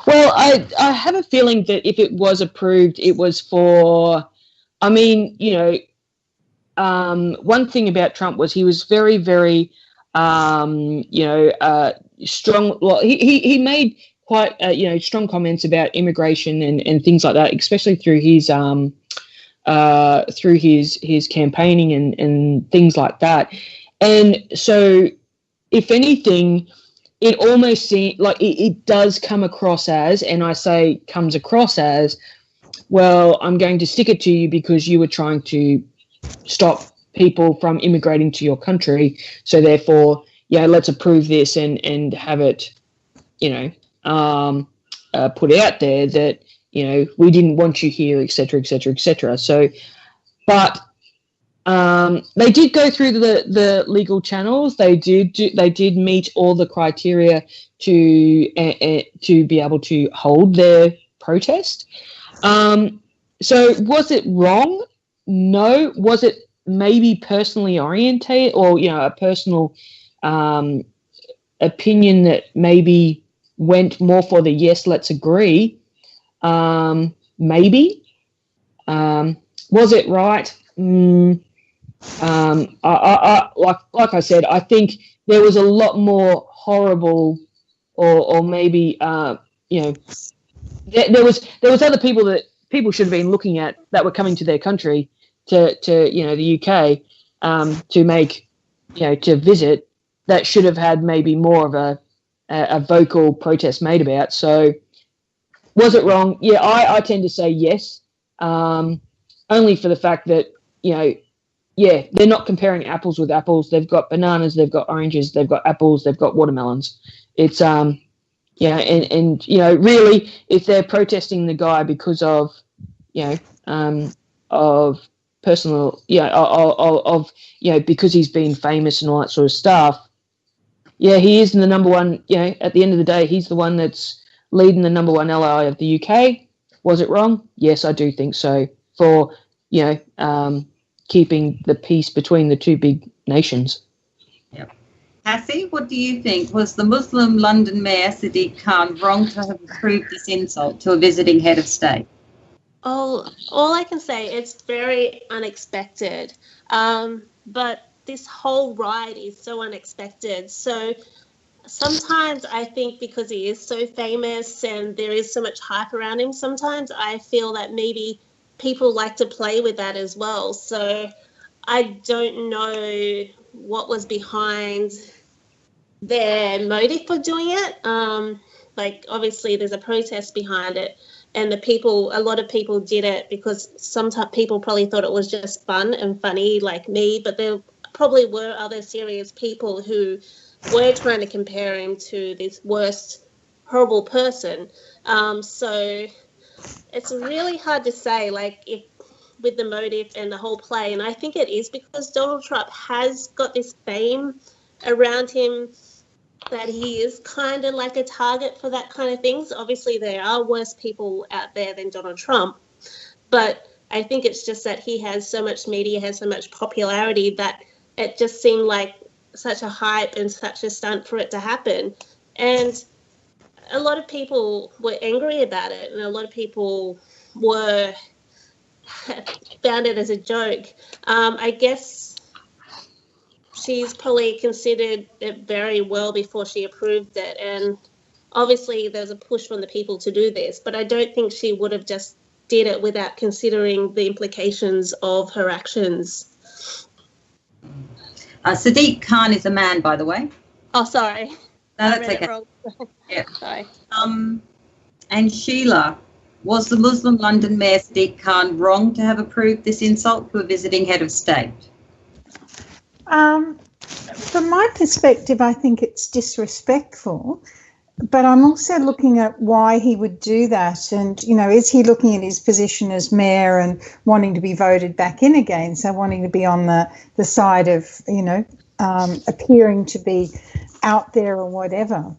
Well, I have a feeling that if it was approved, it was for, I mean, you know, one thing about Trump was he was very, very, strong. Well, he made quite, strong comments about immigration and things like that, especially through his campaigning and things like that. And so, if anything, it almost seems like it does come across as, and I say comes across as, well, I'm going to stick it to you because you were trying to stop people from immigrating to your country. So therefore, yeah, let's approve this and have it, put out there that, we didn't want you here, et cetera, et cetera, et cetera. So, but they did go through the legal channels. They did meet all the criteria to be able to hold their protest. So was it wrong? No. Was it maybe personally orientated, or a personal opinion that maybe went more for the yes, let's agree? Maybe. Was it right? Like I said, I think there was a lot more horrible, or maybe there was other people that people should have been looking at that were coming to their country to the UK to make to visit, that should have had maybe more of a vocal protest made about. So was it wrong? Yeah, I tend to say yes, only for the fact that they're not comparing apples with apples. They've got bananas, they've got oranges, they've got apples, they've got watermelons. It's and really, if they're protesting the guy because of of personal because he's been famous and all that sort of stuff, he is the number one. At the end of the day, he's the one that's leading the number one ally of the UK. Was it wrong? Yes, I do think so. For keeping the peace between the two big nations. Yep. Kassi, what do you think? Was the Muslim London Mayor Sadiq Khan wrong to have approved this insult to a visiting head of state? Oh, all I can say, it's very unexpected. But this whole ride is so unexpected. So sometimes I think because he is so famous and there is so much hype around him, sometimes I feel that maybe people like to play with that as well. So I don't know what was behind their motive for doing it. Obviously there's a protest behind it, and a lot of people did it because sometimes people probably thought it was just fun and funny like me, but there probably were other serious people who were trying to compare him to this worst horrible person. So it's really hard to say, if with the motive and the whole play. And I think it is because Donald Trump has got this fame around him that he is kind of like a target for that kind of thing. So obviously there are worse people out there than Donald Trump. But I think it's just that he has so much media, has so much popularity that it just seemed like such a hype and such a stunt for it to happen. And a lot of people were angry about it, and a lot of people found it as a joke. I guess she's probably considered it very well before she approved it, and obviously there's a push from the people to do this, but I don't think she would have just did it without considering the implications of her actions. Sadiq Khan is a man, by the way. Oh, sorry. No, that's okay. Yeah. Sorry. And Sheila, was the Muslim London Mayor Sadiq Khan wrong to have approved this insult to a visiting head of state? From my perspective, I think it's disrespectful, but I'm also looking at why he would do that. And, is he looking at his position as mayor and wanting to be voted back in again? So wanting to be on the side of, appearing to be out there or whatever.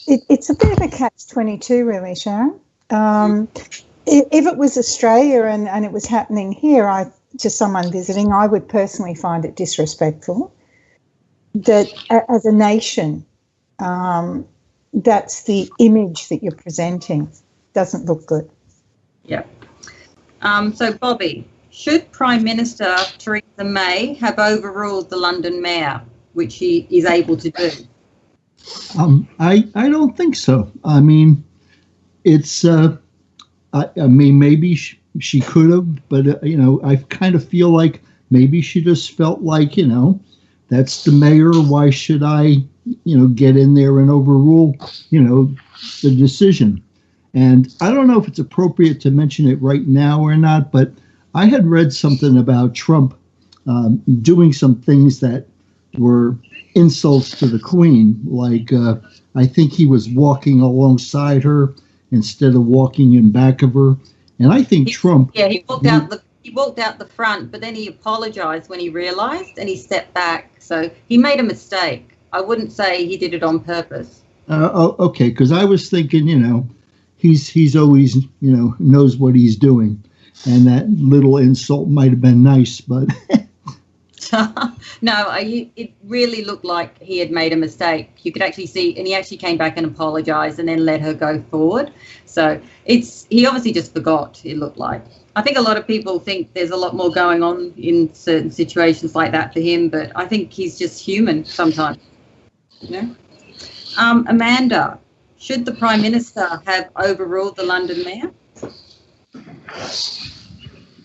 It's a bit of a catch-22, really, Sharon. If it was Australia and it was happening here to someone visiting, I would personally find it disrespectful that as a nation, that's the image that you're presenting. Doesn't look good. Yeah. So, Bobby, should Prime Minister Theresa May have overruled the London Mayor, which she is able to do? I don't think so. I mean, it's maybe she could have, but I kind of feel like maybe she just felt like that's the mayor. Why should I get in there and overrule the decision? And I don't know if it's appropriate to mention it right now or not, but I had read something about Trump doing some things that were insults to the Queen. Like I think he was walking alongside her instead of walking in back of her. And I think Trump... Yeah, he walked out the front, but then he apologized when he realized and he stepped back. So he made a mistake. I wouldn't say he did it on purpose. Okay, because I was thinking, he's always, knows what he's doing. And that little insult might have been nice, but... No, it really looked like he had made a mistake. You could actually see, and he actually came back and apologised and then let her go forward. So he obviously just forgot, it looked like. I think a lot of people think there's a lot more going on in certain situations like that for him, but I think he's just human sometimes. You know? Amanda, should the Prime Minister have overruled the London Mayor?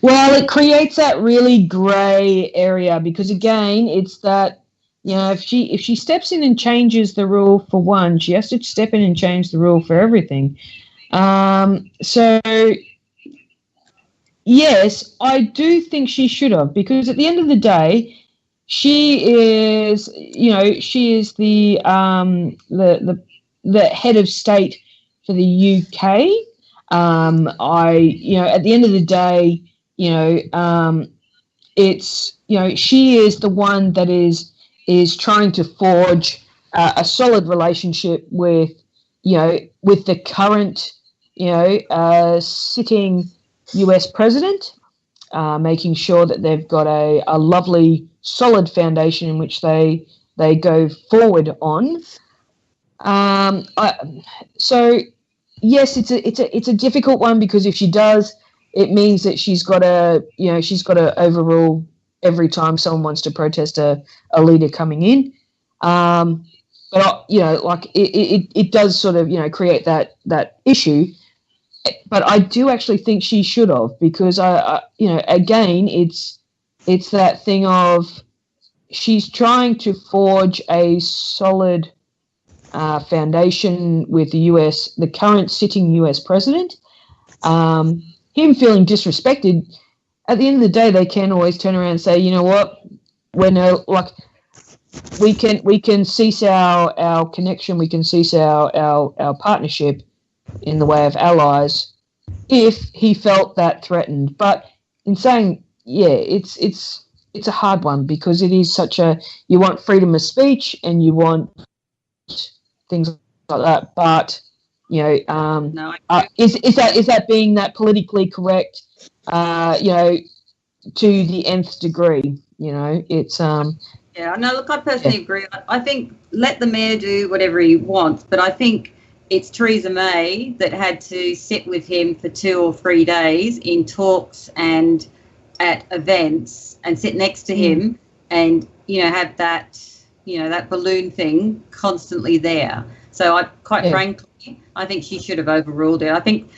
Well, it creates that really grey area because, again, it's that, you know, if she steps in and changes the rule for one, she has to step in and change the rule for everything. So, yes, I do think she should have, because at the end of the day, she is, you know, she is the head of state for the UK. You know, at the end of the day, you know, it's, you know, she is the one that is trying to forge a solid relationship with, you know, with the current, you know, sitting US president, making sure that they've got a lovely, solid foundation in which they go forward on. So yes, it's a difficult one, because if she does, it means that she's got to overrule every time someone wants to protest a leader coming in. But you know, like it does sort of, you know, create that issue. But I do actually think she should have, because I you know, again, it's that thing of she's trying to forge a solid foundation with the current sitting US president. Him feeling disrespected, at the end of the day, they can always turn around and say, you know what, we can cease our connection, we can cease our partnership in the way of allies if he felt that threatened. But in saying, yeah, it's a hard one, because it is you want freedom of speech and you want things like that, but you know, is that being that politically correct, you know, to the nth degree? You know, it's yeah, no, look, I personally agree. I think let the mayor do whatever he wants, but I think it's Theresa May that had to sit with him for 2 or 3 days in talks and at events and sit next to him and, you know, have that, you know, that balloon thing constantly there. So frankly, I think she should have overruled it. I think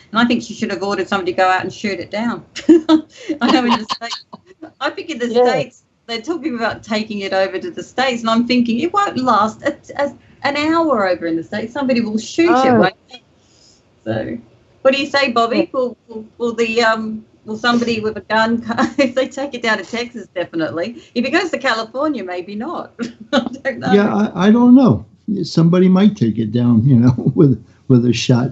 she should have ordered somebody to go out and shoot it down. I know in the States, I think in the States, they're talking about taking it over to the States, and I'm thinking it won't last an hour over in the States. Somebody will shoot it, won't they? So, what do you say, Bobby? Will somebody with a gun, if they take it down to Texas, definitely. If it goes to California, maybe not. I don't know. Yeah, I don't know. Somebody might take it down, you know, with a shot.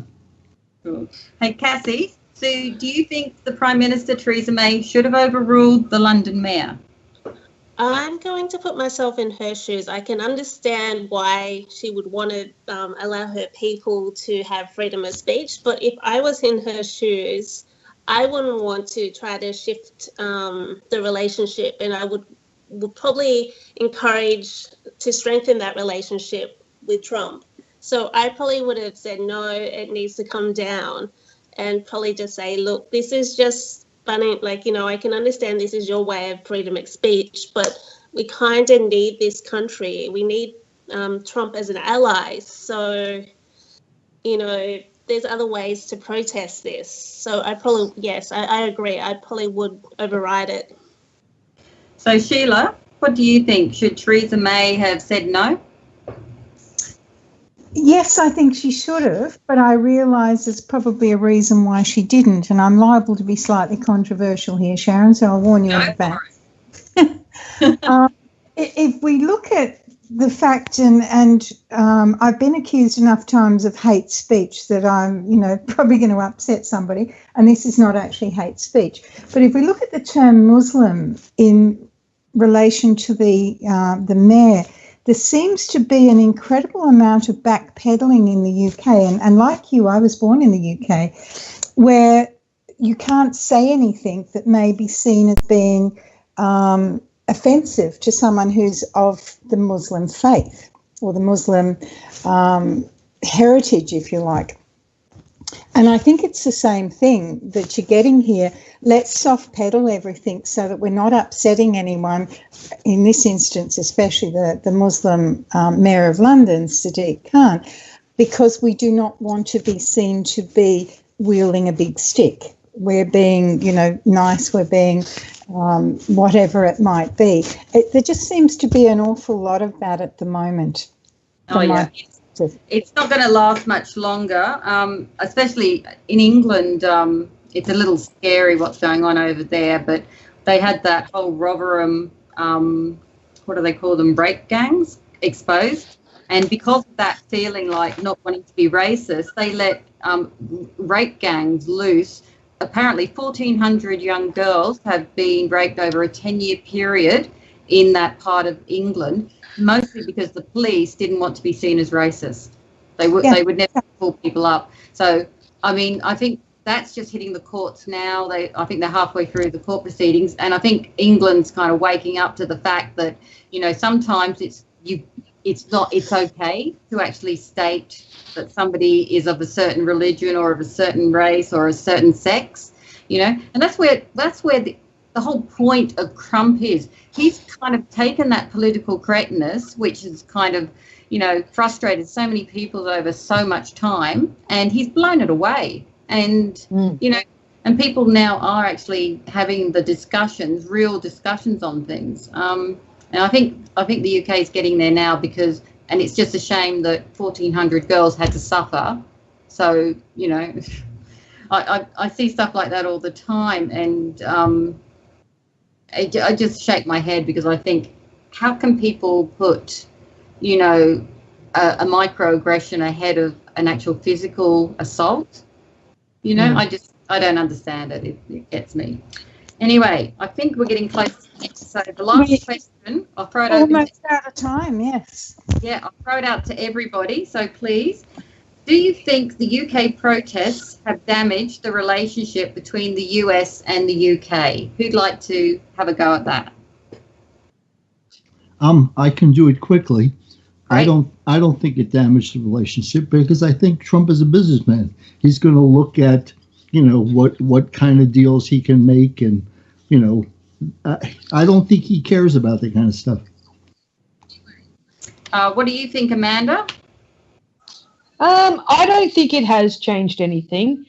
Cool. Hey, Kassi, so do you think the Prime Minister, Theresa May, should have overruled the London Mayor? I'm going to put myself in her shoes. I can understand why she would want to allow her people to have freedom of speech, but if I was in her shoes, I wouldn't want to try to shift the relationship, and I would probably encourage to strengthen that relationship with Trump. So I probably would have said, no, it needs to come down, and probably just say, look, this is just funny. Like, you know, I can understand this is your way of freedom of speech, but we kind of need this country. We need Trump as an ally. So, you know, there's other ways to protest this. So I probably, yes, I agree. I probably would override it. So Sheila, what do you think? Should Theresa May have said no? Yes, I think she should have, but I realise there's probably a reason why she didn't, and I'm liable to be slightly controversial here, Sharon, so I'll warn you in advance. If we look at the fact, and I've been accused enough times of hate speech that I'm, you know, probably going to upset somebody, and this is not actually hate speech. But if we look at the term Muslim in relation to the mayor, there seems to be an incredible amount of backpedaling in the UK. And like you, I was born in the UK, where you can't say anything that may be seen as being offensive to someone who's of the Muslim faith or the Muslim heritage, if you like. And I think it's the same thing that you're getting here. Let's soft pedal everything so that we're not upsetting anyone, in this instance, especially the Muslim Mayor of London, Sadiq Khan, because we do not want to be seen to be wielding a big stick. We're being, nice, we're being whatever it might be. There just seems to be an awful lot of that at the moment. Oh, yeah. It's not going to last much longer, especially in England. It's a little scary what's going on over there, but they had that whole Rotherham, what do they call them, rape gangs exposed. And because of that feeling like not wanting to be racist, they let rape gangs loose. Apparently 1,400 young girls have been raped over a 10-year period in that part of England, mostly because the police didn't want to be seen as racist. They would never pull people up. So, I mean, I think that's just hitting the courts now. I think they're halfway through the court proceedings, and I think England's kind of waking up to the fact that, sometimes it's okay to actually state that somebody is of a certain religion or of a certain race or a certain sex, and that's where the whole point of Trump is. He's kind of taken that political correctness, which has kind of, frustrated so many people over so much time, and he's blown it away. And, and people now are actually having the discussions, real discussions on things. And I think the UK is getting there now and it's just a shame that 1,400 girls had to suffer. So, I see stuff like that all the time, and I just shake my head because I think, how can people put, a microaggression ahead of an actual physical assault? I don't understand it. It gets me. Anyway, I think we're getting close to the end. So the last question, I'll throw it over. Almost out of time, yes. Yeah, I'll throw it out to everybody. So please, do you think the UK protests have damaged the relationship between the US and the UK? Who'd like to have a go at that? I can do it quickly. Right. I don't think it damaged the relationship because I think Trump is a businessman. He's going to look at, what kind of deals he can make, and, I don't think he cares about that kind of stuff. What do you think, Amanda? I don't think it has changed anything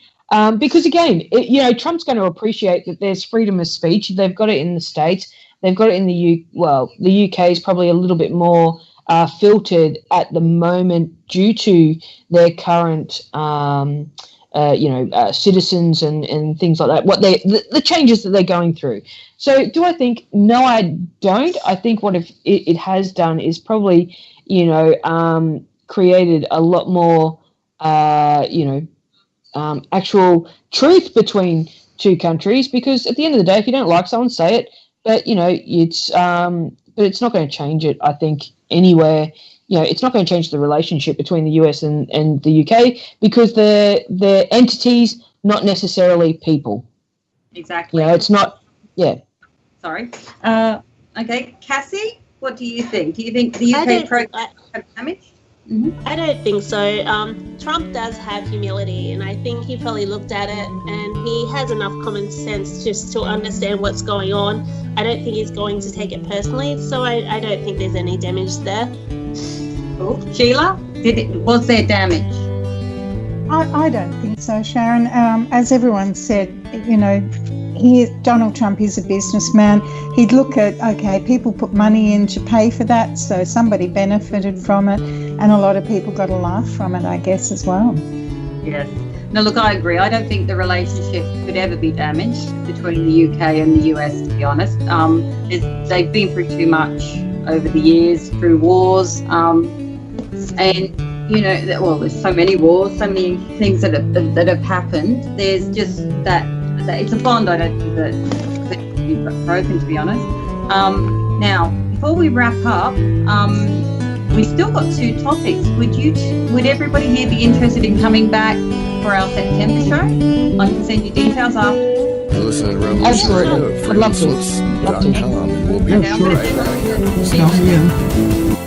because, again, Trump's going to appreciate that there's freedom of speech. They've got it in the States. They've got it in the UK is probably a little bit more filtered at the moment due to their current, citizens and things like that, the changes that they're going through. So do I think? No, I don't. I think what it has done is probably, created a lot more, actual truth between two countries, because at the end of the day, if you don't like someone, say it. But, but it's not going to change it, I think, anywhere. It's not going to change the relationship between the US and the UK because they're entities, not necessarily people. Exactly. It's not, yeah. Sorry. Okay, Kassi, what do you think? Do you think the UK protests have damaged? Mm-hmm. I don't think so. Trump does have humility, and I think he probably looked at it and he has enough common sense just to understand what's going on. I don't think he's going to take it personally, so I don't think there's any damage there. Cool. Sheila, was there damage? I don't think so, Sharon. As everyone said, Donald Trump is a businessman. He'd look at, people put money in to pay for that, so somebody benefited from it, and a lot of people got a laugh from it, I guess, as well. Yes. No, look, I agree. I don't think the relationship could ever be damaged between the UK and the US, to be honest. They've been through too much over the years, through wars, and there's so many wars, so many things that have happened. There's just that it's a bond I don't think that could be broken, to be honest. Now, before we wrap up, we still got 2 topics. Would everybody here be interested in coming back for our September show? I can send you details after. You're listening to Revolution Absolutely. Radio at I'd love to. freedomslips.com. We'll be Yeah, sure. right back. Count me in.